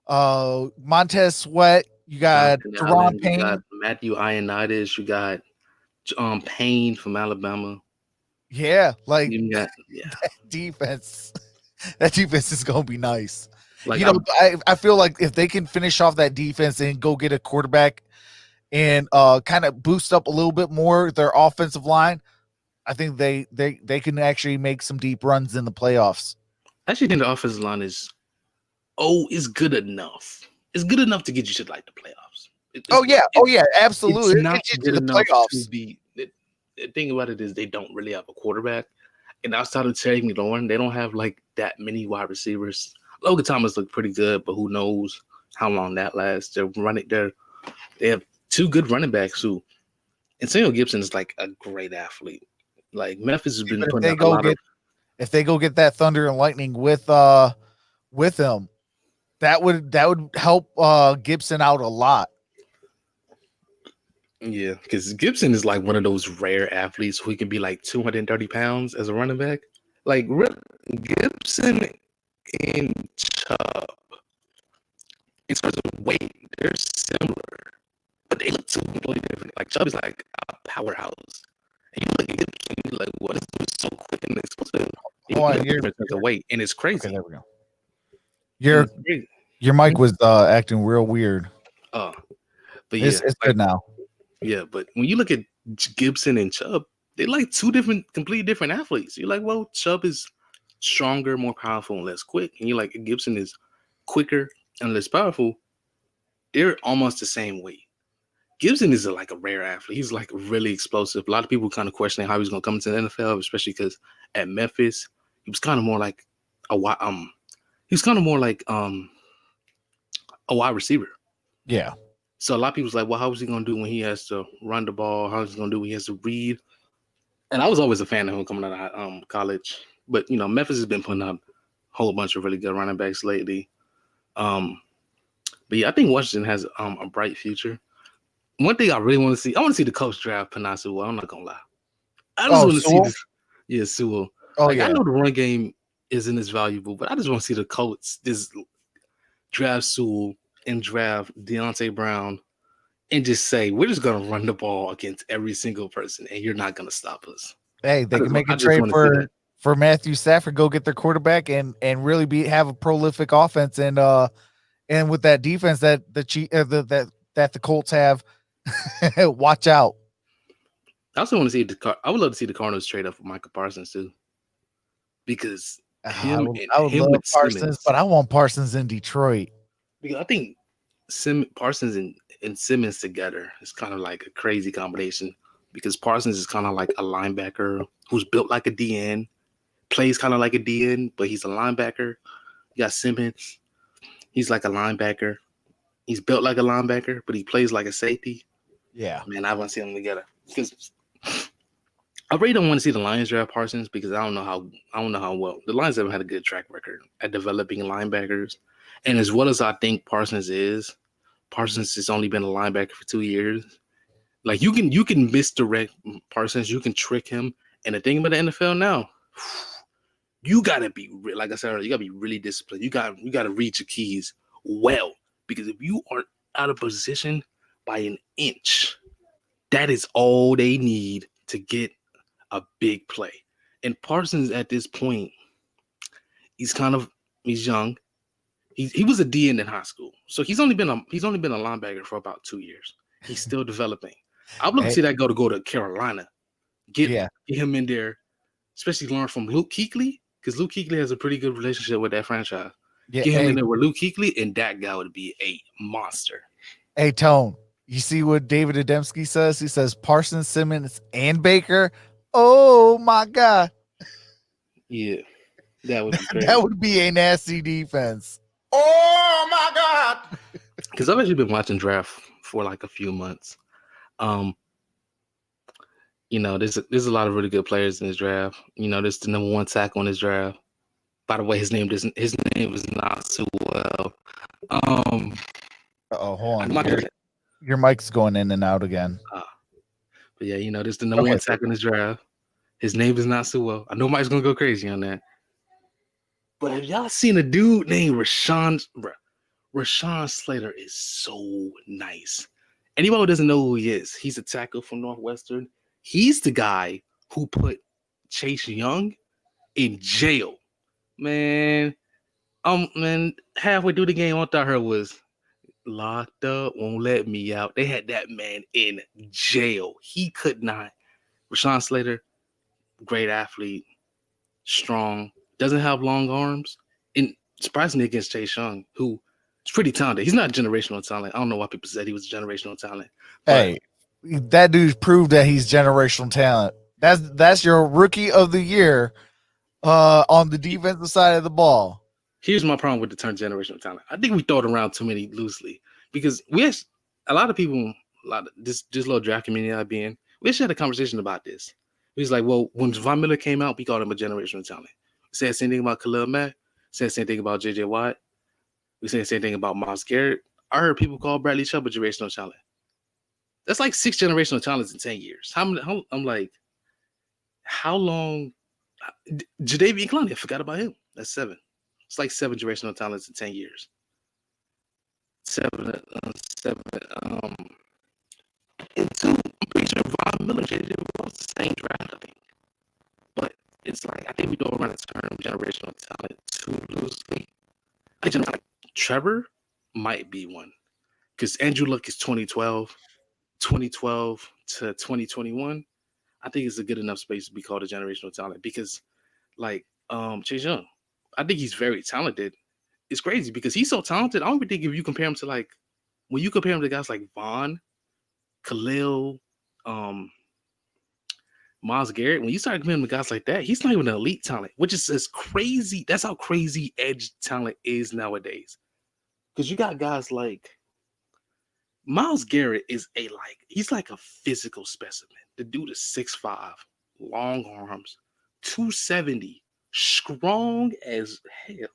Montez Sweat, you got Derrn Payne, you got Matthew Ioannidis, you got Payne from Alabama. Yeah, like that defense. That defense is gonna be nice. Like, you know, I feel like if they can finish off that defense and go get a quarterback and kind of boost up a little bit more their offensive line, I think they can actually make some deep runs in the playoffs. I actually think the offensive line is good enough. It's good enough to get you to like the playoffs. Absolutely. It's not good enough to be. The thing about it is they don't really have a quarterback, and outside of Terry McLaurin, they don't have like that many wide receivers. Logan Thomas looked pretty good, but who knows how long that lasts? They have two good running backs who, and Samuel Gibson is like a great athlete. Like Memphis has been putting up a lot of. If they go get that Thunder and Lightning with him, that would help Gibson out a lot. Yeah, because Gibson is like one of those rare athletes who can be like 230 pounds as a running back. Like Gibson and Chubb, in terms of weight, they're similar, but they look so completely different. Like Chubb is like a powerhouse, and you look at Gibson, you're like, what is this so quick and explosive? In terms of weight, and it's crazy. Okay, there we go. Your mic was acting real weird. But yeah, it's good now. Yeah, but when you look at Gibson and Chubb, they're like two completely different athletes. You're like, well, Chubb is stronger, more powerful, and less quick. And you're like, Gibson is quicker and less powerful. They're almost the same weight. Gibson is like a rare athlete. He's like really explosive. A lot of people kind of questioning how he's going to come into the NFL, especially because at Memphis, he was kind of more like a wide receiver. Yeah. So a lot of people's like, well, how is he going to do when he has to run the ball? How is he going to do when he has to read? And I was always a fan of him coming out of college. But, you know, Memphis has been putting up a whole bunch of really good running backs lately. But, yeah, I think Washington has a bright future. One thing I really want to see, I want to see the coach draft Penei Sewell. I'm not going to lie. I just want to see this. Yeah, Sewell. I know the run game isn't as valuable, but I just want to see the coach draft Sewell and draft Deontay Brown and just say, we're just going to run the ball against every single person and you're not going to stop us. Hey, they can make a trade for Matthew Stafford, go get their quarterback and really have a prolific offense. And with that defense that the Colts have, watch out. I also want to see I would love to see the Cardinals trade up for Michael Parsons too. Because I would love Parsons, Simmons, but I want Parsons in Detroit. Because I think Parsons and Simmons together is kind of like a crazy combination, because Parsons is kind of like a linebacker who's built like a DN, plays kind of like a DN, but he's a linebacker. You got Simmons. He's like a linebacker. He's built like a linebacker, but he plays like a safety. Yeah. Man, I want to see them together. Because I really don't want to see the Lions draft Parsons, because I don't know how well the Lions haven't had a good track record at developing linebackers. And as well as I think Parsons has only been a linebacker for 2 years. Like you can misdirect Parsons, you can trick him. And the thing about the NFL now, you gotta be, like I said earlier, you gotta be really disciplined. You gotta read your keys well, because if you are out of position by an inch, that is all they need to get a big play. And Parsons at this point, he's young. He was a DN in high school, so he's only been a linebacker for about 2 years. He's still developing. I'd love to see that go to Carolina. Get him in there, especially learn from Luke Kuechly, because Luke Kuechly has a pretty good relationship with that franchise. Yeah, get him in there with Luke Kuechly, and that guy would be a monster. Hey, Tone, you see what David Adamski says? He says Parsons, Simmons, and Baker. Oh my God. Yeah, that would be crazy. That would be a nasty defense. Oh my God. Because I've actually been watching draft for like a few months. You know, there's a lot of really good players in this draft. You know, there's the number 1 tackle in this draft. By the way, his name is not Sewell. Hold on. Your mic's going in and out again. But yeah, you know, there's the number 1 tackle in this draft. His name is not Sewell. I know Mike's gonna go crazy on that. But if y'all seen a dude named Rashawn Slater is so nice. Anybody who doesn't know who he is, he's a tackle from Northwestern. He's the guy who put Chase Young in jail. Man, halfway through the game, all I thought I heard was locked up, won't let me out. They had that man in jail. He could not. Rashawn Slater, great athlete, strong, doesn't have long arms, and surprisingly against Chase Young, who is pretty talented. He's not generational talent. I don't know why people said he was generational talent. Hey, that dude proved that he's generational talent. That's your rookie of the year on the defensive side of the ball. Here's my problem with the term generational talent. I think we throw it around too many loosely because a lot of people, this little draft community I be in, we actually had a conversation about this. It was like, well, when Von Miller came out, we called him a generational talent. We said the same thing about Khalil Mack. Said the same thing about J.J. Watt. We said the same thing about Myles Garrett. I heard people call Bradley Chubb a generational talent. That's like 6 generational talents in 10 years. I'm like, how long? Jadeveon Clowney, I forgot about him. That's 7. It's like 7 generational talents in 10 years. 7. And 2, I'm pretty sure Von Miller, J.J. was the same draft, I think. But it's like, I think we go around the term generational talent too loosely. Like Trevor might be one. Because Andrew Luck is 2012 to 2021. I think it's a good enough space to be called a generational talent because, like, Chase Young, I think he's very talented. It's crazy because he's so talented. I don't even think if you compare him to, like, when you compare him to guys like Vaughn, Khalil, Myles Garrett, when you start comparing him to guys like that, he's not even an elite talent, which is as crazy. That's how crazy edge talent is nowadays. Because you got guys like Myles Garrett he's like a physical specimen. The dude is 6'5", long arms, 270, strong as hell.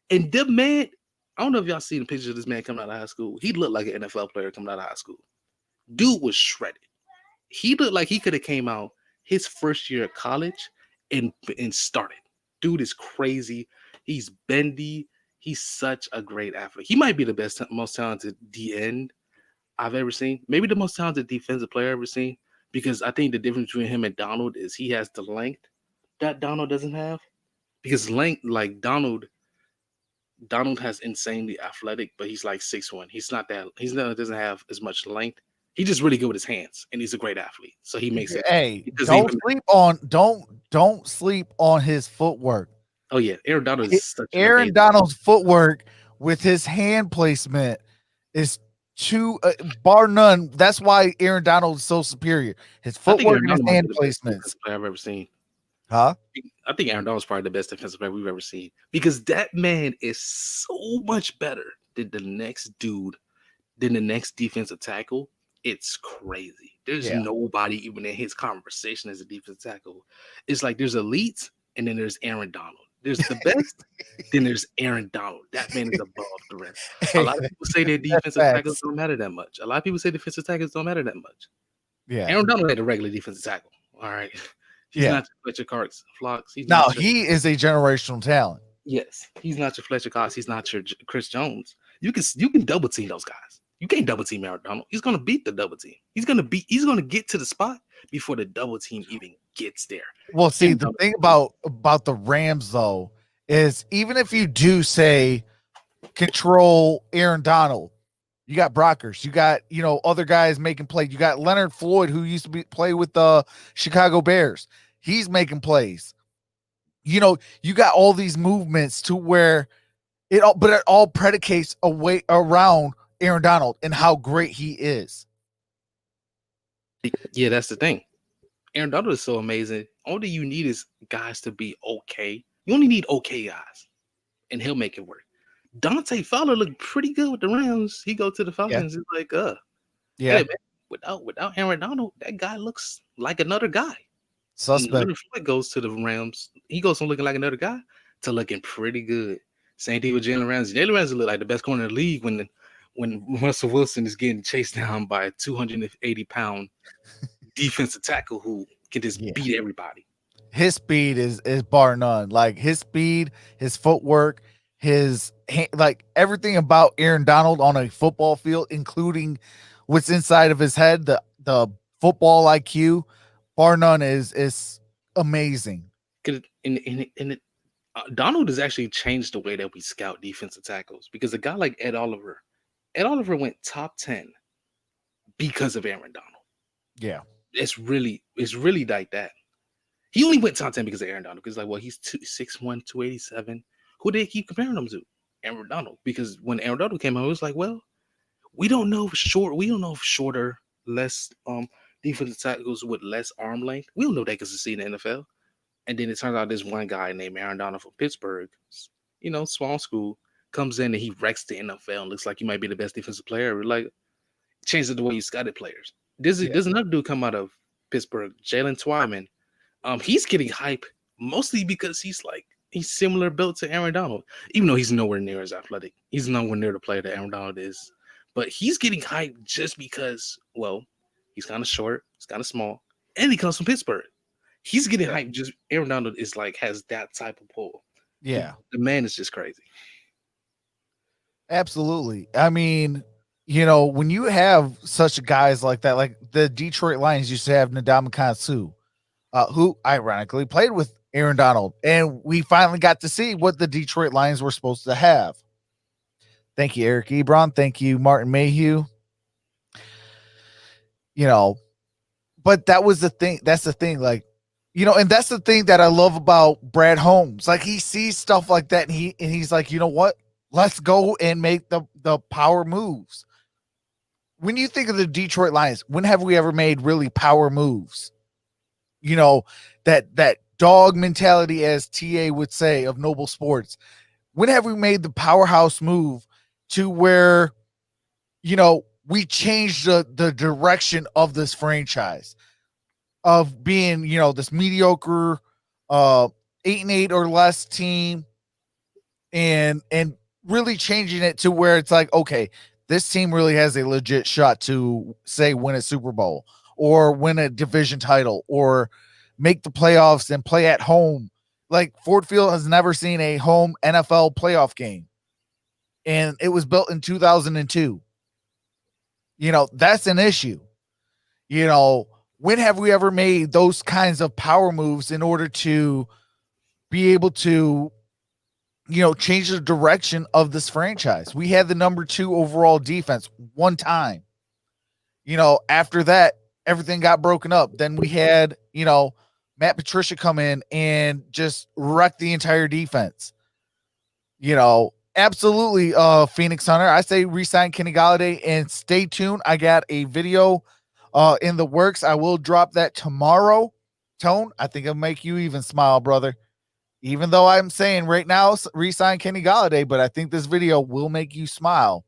And the man, I don't know if y'all seen the pictures of this man coming out of high school. He looked like an NFL player coming out of high school. Dude was shredded. He looked like he could have came out his first year of college and started. Dude is crazy. He's bendy. He's such a great athlete. He might be the best, most talented DN I've ever seen. Maybe the most talented defensive player I've ever seen. Because I think the difference between him and Donald is he has the length that Donald doesn't have. Because length, like Donald has insanely athletic, but he's like 6'1". Doesn't have as much length. He's just really good with his hands, and he's a great athlete. So he makes it. Hey, don't sleep on his footwork. Oh yeah, Aaron Donald is Aaron Donald's footwork with his hand placement is bar none. That's why Aaron Donald is so superior. His footwork and his hand placements. I've ever seen. Huh? I think Aaron Donald's probably the best defensive player we've ever seen because that man is so much better than the next defensive tackle. It's crazy. There's nobody even in his conversation as a defensive tackle. It's like there's elites and then there's Aaron Donald. There's the best, then there's Aaron Donald. That man is above the rest. A lot of people say their defensive tackles don't matter that much. A lot of people say defensive tackles don't matter that much. Yeah. Aaron Donald had a regular defensive tackle. All right. He's not your Fletcher Cox. He is a generational talent. Yes. He's not your Fletcher Cox. He's not your Chris Jones. You can double team those guys. You can't double team Aaron Donald. He's gonna beat the double team. He's gonna get to the spot before the double team even gets there. Well, see, the thing about the Rams though is even if you do say control Aaron Donald. You got Brockers. You got, other guys making plays. You got Leonard Floyd, who used to play with the Chicago Bears. He's making plays. You got all these movements to where it all predicates around Aaron Donald and how great he is. Yeah, that's the thing. Aaron Donald is so amazing. All you need is guys to be okay. You only need okay guys, and he'll make it work. Dante Fowler looked pretty good with the Rams. He go to the Falcons. It's like, yeah. Hey, man, without Aaron Donald, that guy looks like another guy. Suspect. Leonard Floyd goes to the Rams. He goes from looking like another guy to looking pretty good. Same thing with Jalen Ramsey. Jalen Ramsey look like the best corner in the league when Russell Wilson is getting chased down by a 280-pound defensive tackle who can just beat everybody. His speed is bar none. Like his speed, his footwork, like everything about Aaron Donald on a football field, including what's inside of his head, the football IQ, bar none is amazing. Donald has actually changed the way that we scout defensive tackles, because a guy like Ed Oliver went top 10 because of Aaron Donald. Yeah. It's really like that. He only went top 10 because of Aaron Donald. Because he's 6'1", 287. Who did they keep comparing him to? Aaron Donald. Because when Aaron Donald came out, it was like, well, we don't know if shorter, less defensive tackles with less arm length, we don't know they can succeed in the NFL. And then it turns out this one guy named Aaron Donald from Pittsburgh, small school, comes in and he wrecks the NFL and looks like he might be the best defensive player. Like, changes the way you scouted players. There's another dude come out of Pittsburgh, Jalen Twyman. He's getting hype mostly because he's similar built to Aaron Donald, even though he's nowhere near as athletic. He's nowhere near the player that Aaron Donald is. But he's getting hype just because, well, he's kind of short, he's kind of small, and he comes from Pittsburgh. He's getting hype just Aaron Donald is has that type of pull. Yeah. The man is just crazy. Absolutely. I mean, when you have such guys like that, like the Detroit Lions used to have Ndamukong Suh, who ironically played with Aaron Donald, and we finally got to see what the Detroit Lions were supposed to have. Thank you, Eric Ebron. Thank you, Martin Mayhew. But that was the thing. That's the thing. Like, and that's the thing that I love about Brad Holmes. Like, he sees stuff like that, and he's like, you know what? Let's go and make the power moves. When you think of the Detroit Lions, when have we ever made really power moves? That dog mentality, as TA would say, of Noble Sports. When have we made the powerhouse move to where, we changed the direction of this franchise of being, this mediocre 8-8 or less team and really changing it to where it's like, okay, this team really has a legit shot to, say, win a Super Bowl or win a division title or make the playoffs and play at home. Like, Ford Field has never seen a home NFL playoff game, and it was built in 2002. That's an issue. When have we ever made those kinds of power moves in order to be able to, change the direction of this franchise? We had the number 2 overall defense one time. After that, everything got broken up. Then we had, Matt Patricia come in and just wreck the entire defense. Absolutely, Phoenix Hunter. I say re-sign Kenny Golladay and stay tuned. I got a video in the works. I will drop that tomorrow. Tone, I think it'll make you even smile, brother. Even though I'm saying right now, re-sign Kenny Golladay, but I think this video will make you smile.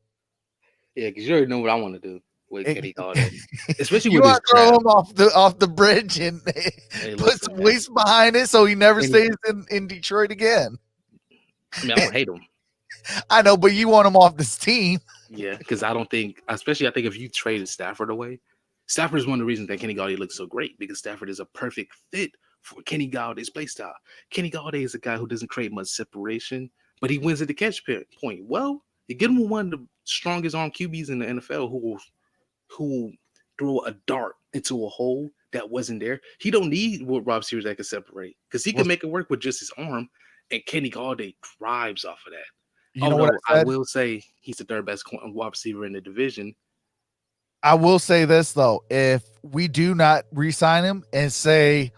Yeah, because you already know what I want to do with Kenny Golladay. Especially you with want to throw him off the bridge and put some weights behind it so he never stays in Detroit again. I mean, I don't hate him. I know, but you want him off this team. Yeah, because I think if you traded Stafford away, Stafford is one of the reasons that Kenny Golladay looks so great, because Stafford is a perfect fit for Kenny Galladay's play style. Kenny Golladay is a guy who doesn't create much separation, but he wins at the catch point. Well, you get him with one of the strongest arm QBs in the NFL who throw a dart into a hole that wasn't there. He don't need what Rob Sears that can separate, because he can make it work with just his arm, and Kenny Golladay thrives off of that. You know what I I said? will say he's the third best wide receiver in the division. I will say this though: if we do not re-sign him, and say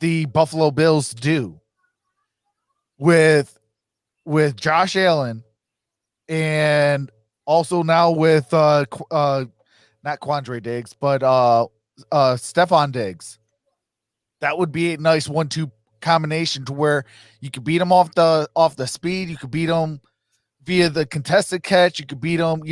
the Buffalo Bills do with Josh Allen, and also now with not Quandre Diggs, but Stephon Diggs, that would be a nice 1-2 combination to where you could beat him off the speed, you could beat him via the contested catch, you could beat him,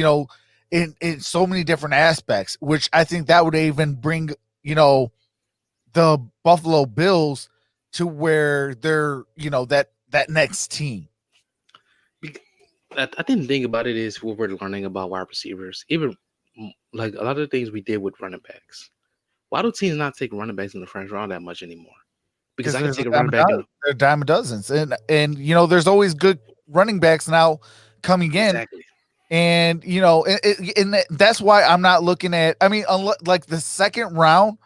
in so many different aspects, which I think that would even bring, the Buffalo Bills to where they're, that next team. I think the thing about it is what we're learning about wide receivers, even like a lot of the things we did with running backs. Why do teams not take running backs in the first round that much anymore? Because I can There's take a running back in they're a dime a dozens, and there's always good running backs now coming in. exactly. And that's why I'm not looking at. I mean, like the second round,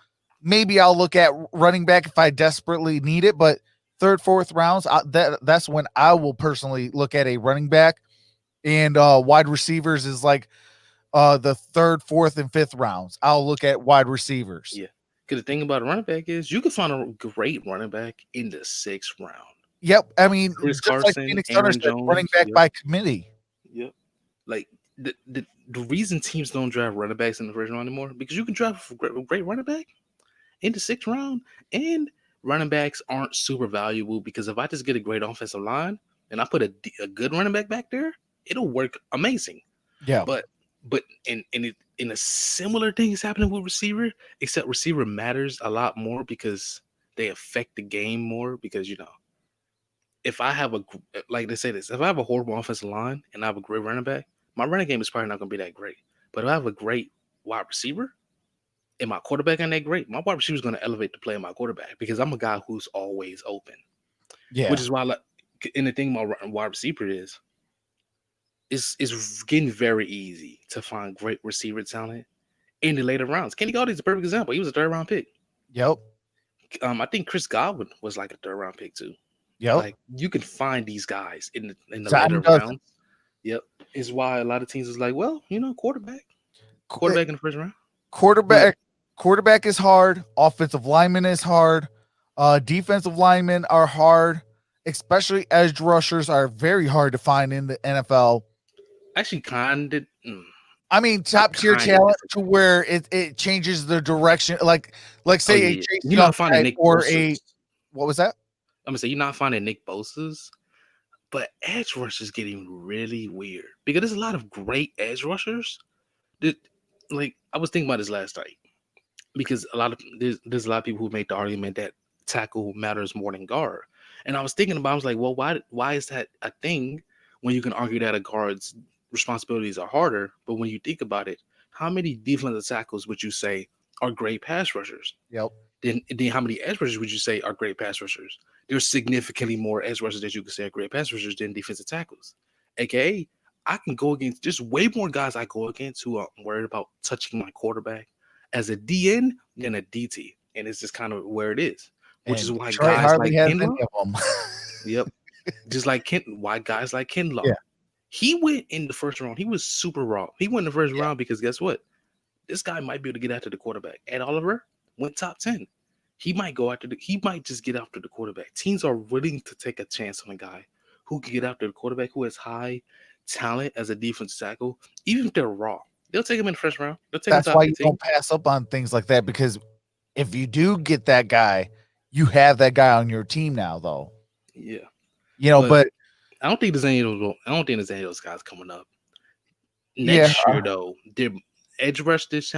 maybe I'll look at running back if I desperately need it. But third, fourth rounds, that's when I will personally look at a running back. And wide receivers is like the third, fourth, and fifth rounds. I'll look at wide receivers. Yeah. Because the thing about a running back is you can find a great running back in the 6th round. Yep. I mean, Chris just like Carson, Phoenix Aaron Suns said, Jones, running back yep. by committee. Yep. Like the reason teams don't draft running backs in the first round anymore because you can draft a great running back in the 6th round, and running backs aren't super valuable because if I just get a great offensive line and I put a good running back there, it'll work amazing. Yeah. But in a similar thing is happening with receiver, except receiver matters a lot more because they affect the game more because if I have like they say this, if I have a horrible offensive line and I have a great running back, my running game is probably not going to be that great. But if I have a great wide receiver and my quarterback ain't that great, my wide receiver is going to elevate the play of my quarterback because I'm a guy who's always open. Yeah. Which is why, and the thing about wide receiver is, it's getting very easy to find great receiver talent in the later rounds. Kenny Galladay's a perfect example. He was a 3rd round pick. Yep. I think Chris Godwin was like a 3rd round pick too. Yep. Like you can find these guys in the Time later doesn't. rounds. Yep. Is why a lot of teams is like, well, quarterback in the first round. Quarterback is hard. Offensive lineman is hard. Defensive linemen are hard. Especially edge rushers are very hard to find in the NFL. Actually, kind of. I mean, top tier talent to where it changes the direction. Like say a Chase you're Young not finding Nick or Bosa's. What was that? I'm gonna say you're not finding Nick Bosa's, but edge rush is getting really weird because there's a lot of great edge rushers. That, like I was thinking about this last night because there's a lot of people who make the argument that tackle matters more than guard, and I was thinking about I was like, well, why is that a thing when you can argue that a guard's responsibilities are harder? But when you think about it, how many defensive tackles would you say are great pass rushers? Yep. Then how many edge rushers would you say are great pass rushers? There's significantly more edge rushers that you can say are great pass rushers than defensive tackles. AKA, I can go against just way more guys I go against who are worried about touching my quarterback as a DN than a DT. And it's just kind of where it is. Which is why Detroit guys hardly like has Kinlaw. any of them. Yep. Just like why guys like Kinlaw. Yeah. He went in the first round. He was super raw. He went in the first round because guess what? This guy might be able to get after the quarterback. Ed Oliver went top 10. He might just get after the quarterback. Teams are willing to take a chance on a guy who can get after the quarterback, who has high talent as a defensive tackle, even if they're raw. They'll take him in the first round. That's why you don't pass up on things like that, because if you do get that guy, you have that guy on your team now, though. Yeah. But I don't think there's any of those guys coming up. Next year, though, their edge rush this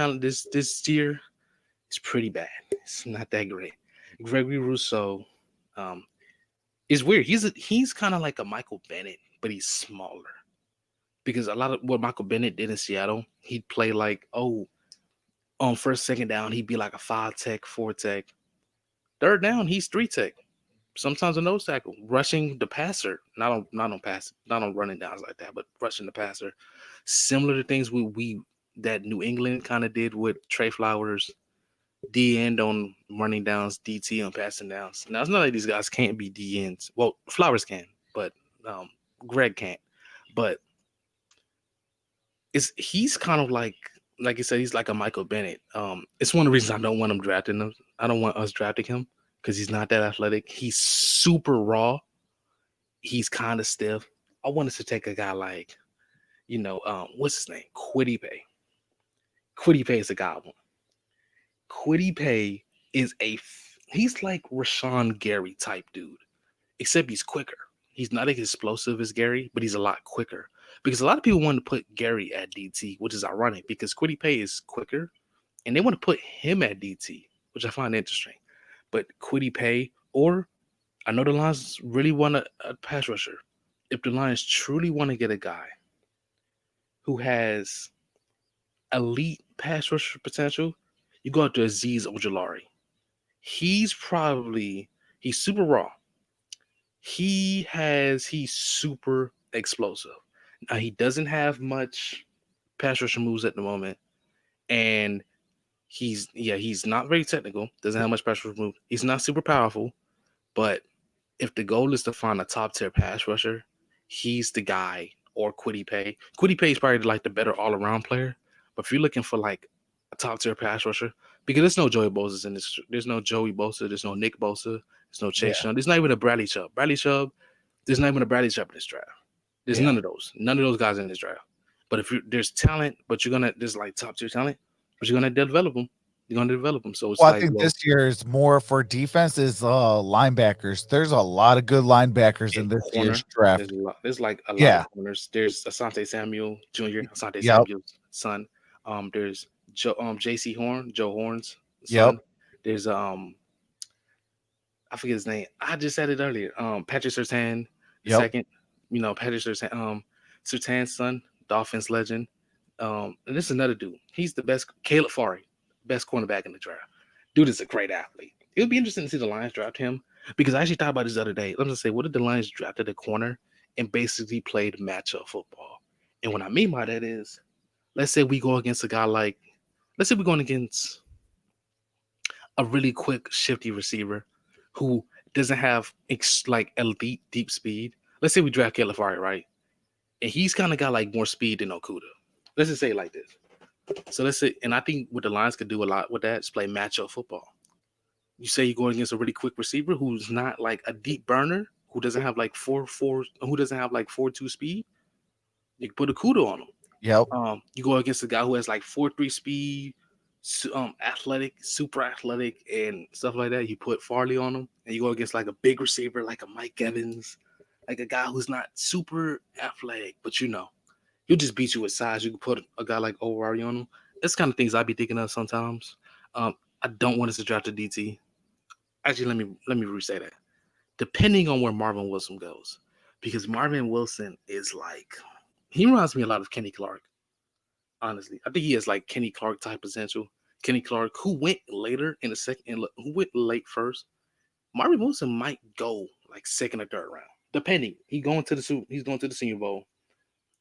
year is pretty bad. It's not that great. Gregory Rousseau is weird. He's kind of like a Michael Bennett, but he's smaller. Because a lot of what Michael Bennett did in Seattle, he'd play like, on first, second down, he'd be like a 5 tech, 4 tech. Third down, he's 3 tech. Sometimes a nose tackle, rushing the passer, not on running downs like that, but rushing the passer. Similar to things that New England kind of did with Trey Flowers, D end on running downs, DT on passing downs. Now it's not like these guys can't be D ends. Well, Flowers can, but Greg can't. but he's kind of like you said, he's like a Michael Bennett. It's one of the reasons I don't want him drafting him. I don't want us drafting him because he's not that athletic. He's super raw. He's kind of stiff. I want us to take a guy like, what's his name? Quiddy Pay. Quiddy Pay is a guy I want. Quiddy Pay is he's like Rashawn Gary type dude, except he's quicker. He's not as explosive as Gary, but he's a lot quicker. Because a lot of people want to put Gary at DT, which is ironic because Quiddy Pay is quicker, and they want to put him at DT, which I find interesting. But Quiddy Pay, or I know the Lions really want a pass rusher. If the Lions truly want to get a guy who has elite pass rusher potential, you go out to Azeez Ojulari. He's super raw. He's super explosive. Now, he doesn't have much pass rusher moves at the moment, and he's not very technical. Doesn't have much pass rusher move. He's not super powerful, but if the goal is to find a top tier pass rusher, he's the guy. Or Quiddy Pay. Quiddy Pay is probably like the better all around player. But if you're looking for like a top tier pass rusher, because there's no Joey Bosa in this, there's no Joey Bosa, there's no Nick Bosa, there's no Chase Young, there's not even a Bradley Chubb. There's not even a Bradley Chubb in this draft. There's none of those guys in this draft. But if there's talent, but there's like top tier talent, but you're gonna develop them. So it's I think this year is more for defense is linebackers. There's a lot of good linebackers in this year's draft. There's like a lot of corners. There's Asante Samuel Jr., Samuel's son. There's Joe Horn's son. There's I forget his name. I just said it earlier. Patrick Surtain second. Patrick Surtain's son, Dolphins legend. And this is another dude. He's the best. Caleb Farley, best cornerback in the draft. Dude is a great athlete. It would be interesting to see the Lions draft him because I actually thought about this the other day. Let me just say, what if the Lions drafted a corner and basically played matchup football? And what I mean by that is, let's say we go against a guy like, let's say we're going against a really quick, shifty receiver who doesn't have like elite deep speed. Let's say we draft Caleb Farley, right? And he's kind of got like more speed than Okuda. Let's just say it like this. So let's say, and I think what the Lions could do a lot with that is play matchup football. You say you're going against a really quick receiver who's not like a deep burner, who doesn't have like 4.2 speed. You can put Okuda on him. Yep. You go against a guy who has like 4.3 speed, athletic, super athletic, and stuff like that. You put Farley on him, and you go against like a big receiver, like a Mike Evans, like a guy who's not super athletic, but he'll just beat you with size. You can put a guy like Owari on him. That's kind of things I'd be thinking of sometimes. I don't want us to draft a DT. Actually, let me re-say that. Depending on where Marvin Wilson goes, because Marvin Wilson is like, he reminds me a lot of Kenny Clark. Honestly, I think he has like Kenny Clark type potential. Kenny Clark, who went later in the second, who went late first. Marvin Wilson might go like second or third round, depending. He's going to the Senior Bowl.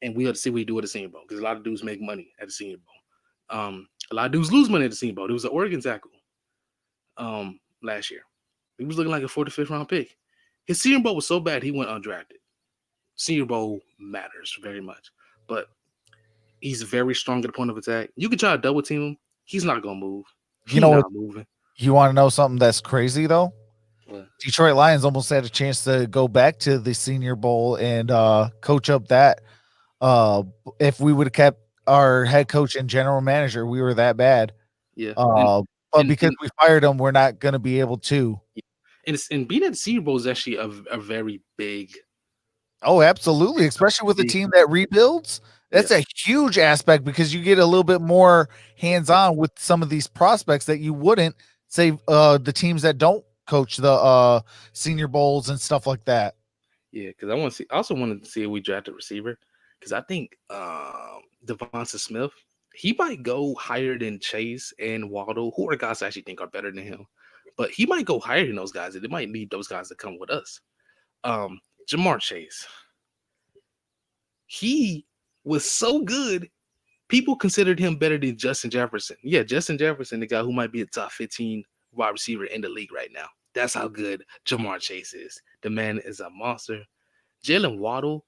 And we have to see what he do at the Senior Bowl because a lot of dudes make money at the Senior Bowl. A lot of dudes lose money at the Senior Bowl. There was an Oregon tackle last year. He was looking like a 45th round pick. His Senior Bowl was so bad he went undrafted. Senior Bowl matters very much, but he's very strong at the point of attack. You can try to double team him. He's not gonna move. He's not moving. You want to know something that's crazy though? What? Detroit Lions almost had a chance to go back to the Senior Bowl and coach up that. If we would have kept our head coach and general manager, we were that bad. Yeah. But because we fired him, we're not going to be able to. And being at the Senior Bowl is actually a very big. Oh, absolutely. Especially with a team that rebuilds. That's a huge aspect because you get a little bit more hands-on with some of these prospects that you wouldn't say the teams that don't coach the Senior Bowls and stuff like that. Yeah, because I also wanted to see if we draft a receiver. Because I think Devonta Smith, he might go higher than Chase and Waddle, who are guys I actually think are better than him. But he might go higher than those guys. And it might lead those guys to come with us. Jamar Chase. He was so good. People considered him better than Justin Jefferson. Yeah, Justin Jefferson, the guy who might be a top 15 wide receiver in the league right now. That's how good Jamar Chase is. The man is a monster. Jalen Waddle,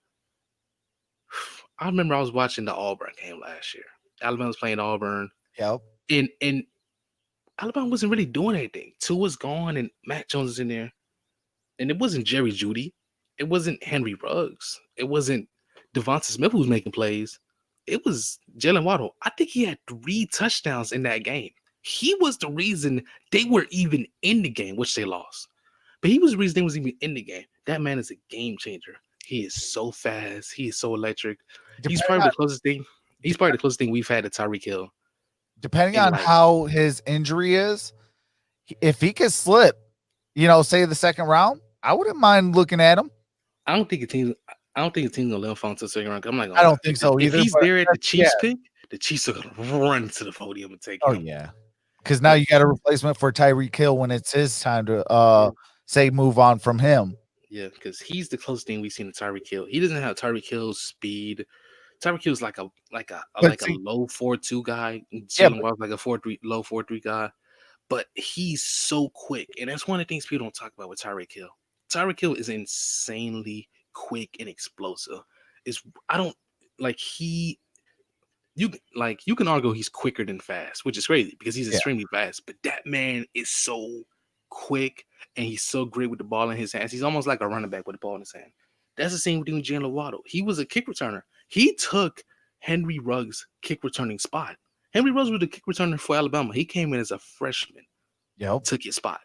I remember I was watching the Auburn game last year. Alabama was playing Auburn, Yep. and Alabama wasn't really doing anything. Tua's gone, and Mac Jones is in there, and it wasn't Jerry Jeudy, it wasn't Henry Ruggs, it wasn't Devonta Smith who was making plays. It was Jalen Waddle. I think he had 3 touchdowns in that game. He was the reason they were even in the game, which they lost. But he was the reason they was even in the game. That man is a game changer. He is so fast. He is so electric. He's probably the closest thing. He's probably the closest thing we've had to Tyreek Hill. Depending on how his injury is, if he could slip, say the second round, I wouldn't mind looking at him. I don't think a team's gonna let him fall into the second round. I'm like, I don't think so either. If he's there at the Chiefs pick, the Chiefs are gonna run to the podium and take him. Oh yeah, because now you got a replacement for Tyreek Hill when it's his time to say move on from him. Yeah, because he's the closest thing we've seen to Tyreek Hill. He doesn't have Tyreek Hill's speed. Tyreek Hill's like a low 4.2 guy. Jalen Waddle's like a 4.3 low 4.3 guy. But he's so quick, and that's one of the things people don't talk about with Tyreek Hill. Tyreek Hill is insanely quick and explosive. You can argue he's quicker than fast, which is crazy because he's extremely fast. But that man is so quick and he's so great with the ball in his hands. He's almost like a running back with the ball in his hand. That's the same thing with Jalen Waddle. He was a kick returner. He took Henry Ruggs' kick returning spot. Henry Ruggs was the kick returner for Alabama. He came in as a freshman. Took his spot.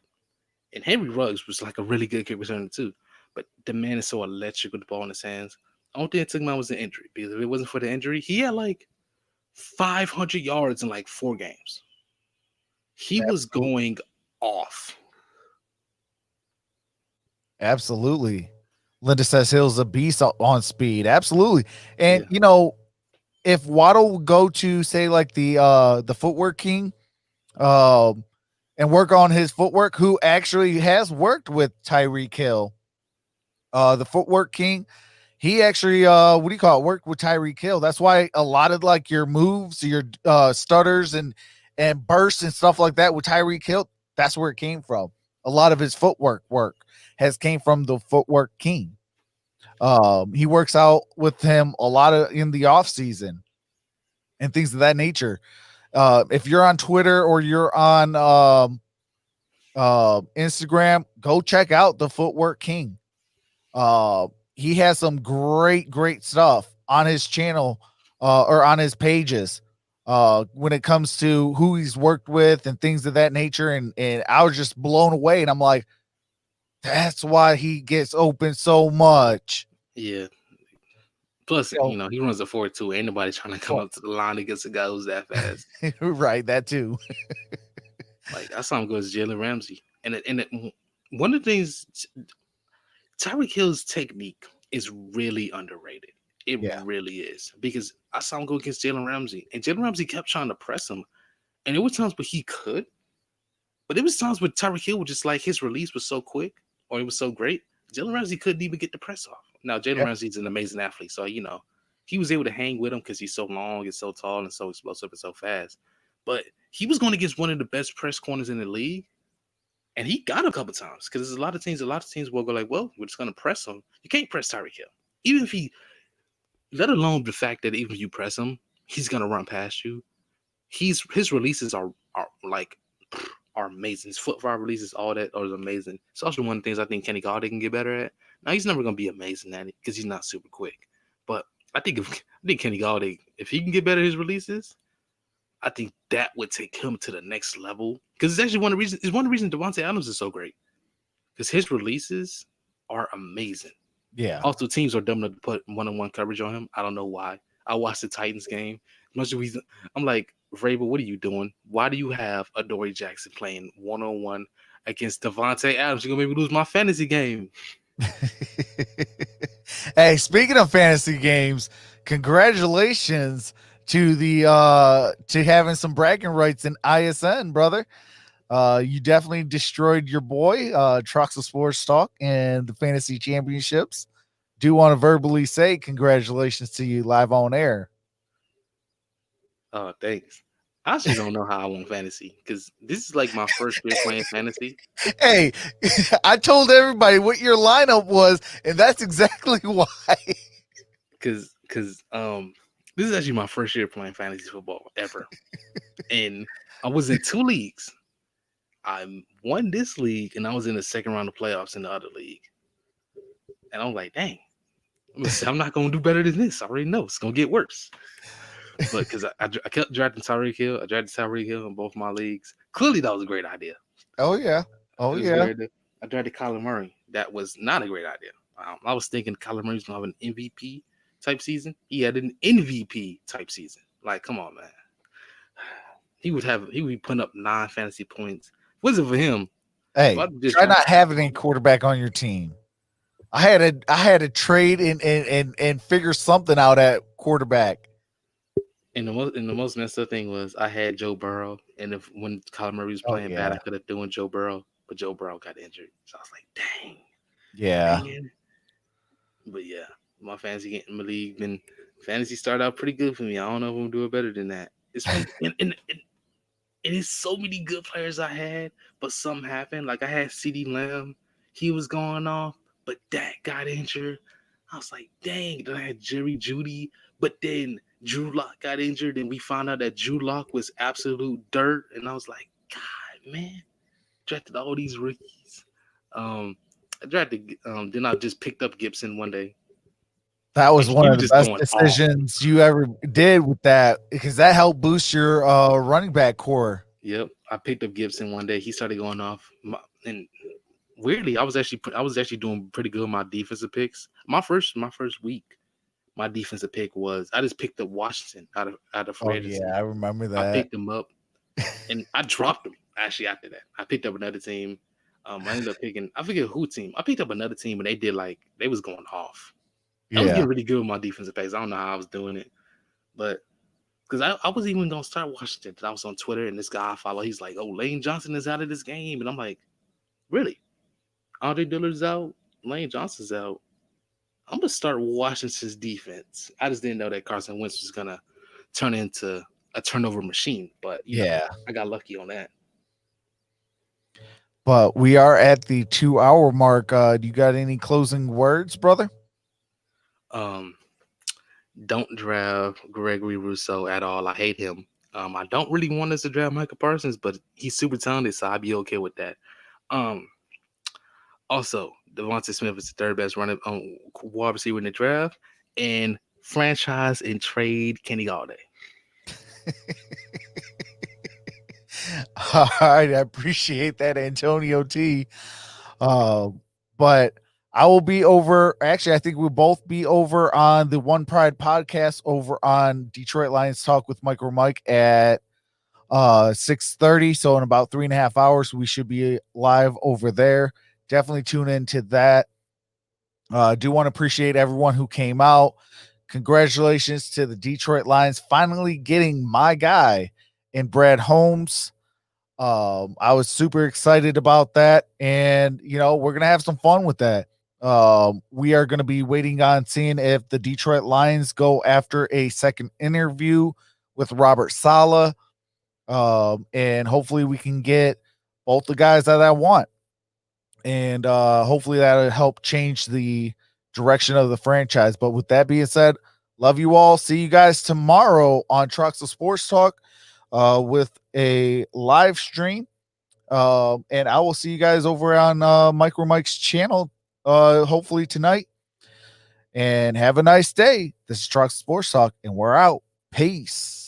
And Henry Ruggs was like a really good kick returner too. But the man is so electric with the ball in his hands. The only thing that took him out was the injury. Because if it wasn't for the injury, he had like 500 yards in like 4 games. He was going off. Absolutely. Linda says Hill's a beast on speed. Absolutely. And if Waddle would go to say like the footwork king and work on his footwork, who actually has worked with Tyreek Hill, the footwork king, he actually worked with Tyreek Hill. That's why a lot of like your moves, your stutters and bursts and stuff like that with Tyreek Hill, that's where it came from. A lot of his footwork work has came from the footwork king. He works out with him a lot in the off season and things of that nature. If you're on Twitter or you're on Instagram, go check out the footwork king. He has some great stuff on his channel or on his pages when it comes to who he's worked with and things of that nature. And I was just blown away. And I'm like, that's why he gets open so much. Yeah. Plus, he runs a 4.2. Ain't nobody trying to come up to the line against a guy who's that fast. Right, that too. Like, I saw him go as Jalen Ramsey. And one of the things, Tyreek Hill's technique is really underrated. It really is. Because I saw him go against Jalen Ramsey. And Jalen Ramsey kept trying to press him. And there were times where he could. But there was times where Tyreek Hill was just like, his release was so quick, or it was so great, Jalen Ramsey couldn't even get the press off. Now, Jalen Ramsey's an amazing athlete, so, he was able to hang with him because he's so long and so tall and so explosive and so fast. But he was going against one of the best press corners in the league, and he got him a couple times because there's a lot of teams will go like, well, we're just going to press him. You can't press Tyreek Hill. Even if let alone the fact that even if you press him, he's going to run past you. His releases are amazing. His foot fire releases, all that are amazing. It's also one of the things I think Kenny Galladay can get better at. Now, he's never going to be amazing at it because he's not super quick. But I think Kenny Galladay, if he can get better at his releases, I think that would take him to the next level. Because it's actually one of the reasons Davante Adams is so great. Because his releases are amazing. Yeah. Also, teams are dumb enough to put one-on-one coverage on him. I don't know why. I watched the Titans game. I'm like, Vrabel, what are you doing? Why do you have Adoree Jackson playing one-on-one against Davante Adams? You're going to make me lose my fantasy game. Hey, speaking of fantasy games, congratulations to to having some bragging rights in ISN, brother. You definitely destroyed your boy, Trucks of Sports Talk and the fantasy championships. Do want to verbally say congratulations to you live on air. Oh, thanks. I actually don't know how I won fantasy because this is like my first year playing fantasy. Hey, I told everybody what your lineup was, and that's exactly why. Because because this is actually my first year playing fantasy football ever, and I was in 2 leagues. I won this league, and I was in the second round of playoffs in the other league. And I was like, dang, I'm not gonna do better than this. I already know it's gonna get worse. But because I kept drafting Tyreek Hill, I drafted Tyreek Hill in both my leagues. Clearly, that was a great idea. Oh yeah. Oh It was yeah. a great idea. I drafted Kyler Murray. That was not a great idea. I was thinking Kyler Murray was gonna have an MVP type season. He had an MVP type season. Like, come on, man. He would be putting up 9 fantasy points. Wasn't for him. Hey, try not having any quarterback on your team. I had to trade and figure something out at quarterback. And the most messed up thing was I had Joe Burrow, and when Kyler Murray was playing bad, I could have thrown Joe Burrow, but Joe Burrow got injured. So I was like, dang. Yeah. Man. But yeah, my fantasy started out pretty good for me. I don't know if I'm doing better than that. It's and it's so many good players I had, but something happened. Like I had CeeDee Lamb, he was going off, but Dak got injured. I was like, dang. Then I had Jerry Jeudy, but then Drew Lock got injured, and we found out that Drew Lock was absolute dirt. And I was like, God, man, drafted all these rookies. I drafted. Then I just picked up Gibson one day. That was one of the best decisions you ever did with that, because that helped boost your running back core. Yep, I picked up Gibson one day. He started going off, and weirdly, I was actually doing pretty good with my defensive picks. My first week, my defensive pick was I just picked up Washington out of free agency. Yeah, I remember that. I picked him up, and I dropped him. Actually, after that, I picked up another team. I ended up picking, I forget who team. I picked up another team, and they was going off. I was getting really good with my defensive picks. I don't know how I was doing it, but because I was even gonna start Washington. I was on Twitter, and this guy I follow, he's like, "Oh, Lane Johnson is out of this game," and I'm like, "Really? Andre Dillard's out, Lane Johnson's out. I'm gonna start Washington's defense." I just didn't know that Carson Wentz was gonna turn into a turnover machine, but you know, I got lucky on that. But we are at the 2-hour mark. Do you got any closing words, brother? Don't draft Gregory Rousseau at all. I hate him. I don't really want us to draft Michael Parsons, but he's super talented, so I'd be okay with that. Also, Devontae Smith is the third best wide receiver in the draft, and franchise and trade Kenny Galladay. All right, I appreciate that, Antonio T. But I will be over. Actually, I think we'll both be over on the One Pride podcast over on Detroit Lions Talk with MicroMike at 6:30. So in about 3.5 hours, we should be live over there. Definitely tune into that. I do want to appreciate everyone who came out. Congratulations to the Detroit Lions finally getting my guy in Brad Holmes. I was super excited about that, and we're gonna have some fun with that. We are going to be waiting on seeing if the Detroit Lions go after a second interview with Robert Saleh. And hopefully we can get both the guys that I want. And hopefully that'll help change the direction of the franchise. But with that being said, love you all. See you guys tomorrow on Trucks of Sports Talk with a live stream. And I will see you guys over on MicroMike's channel hopefully tonight, and have a nice day. This is Trucks Sports Talk, and we're out. Peace.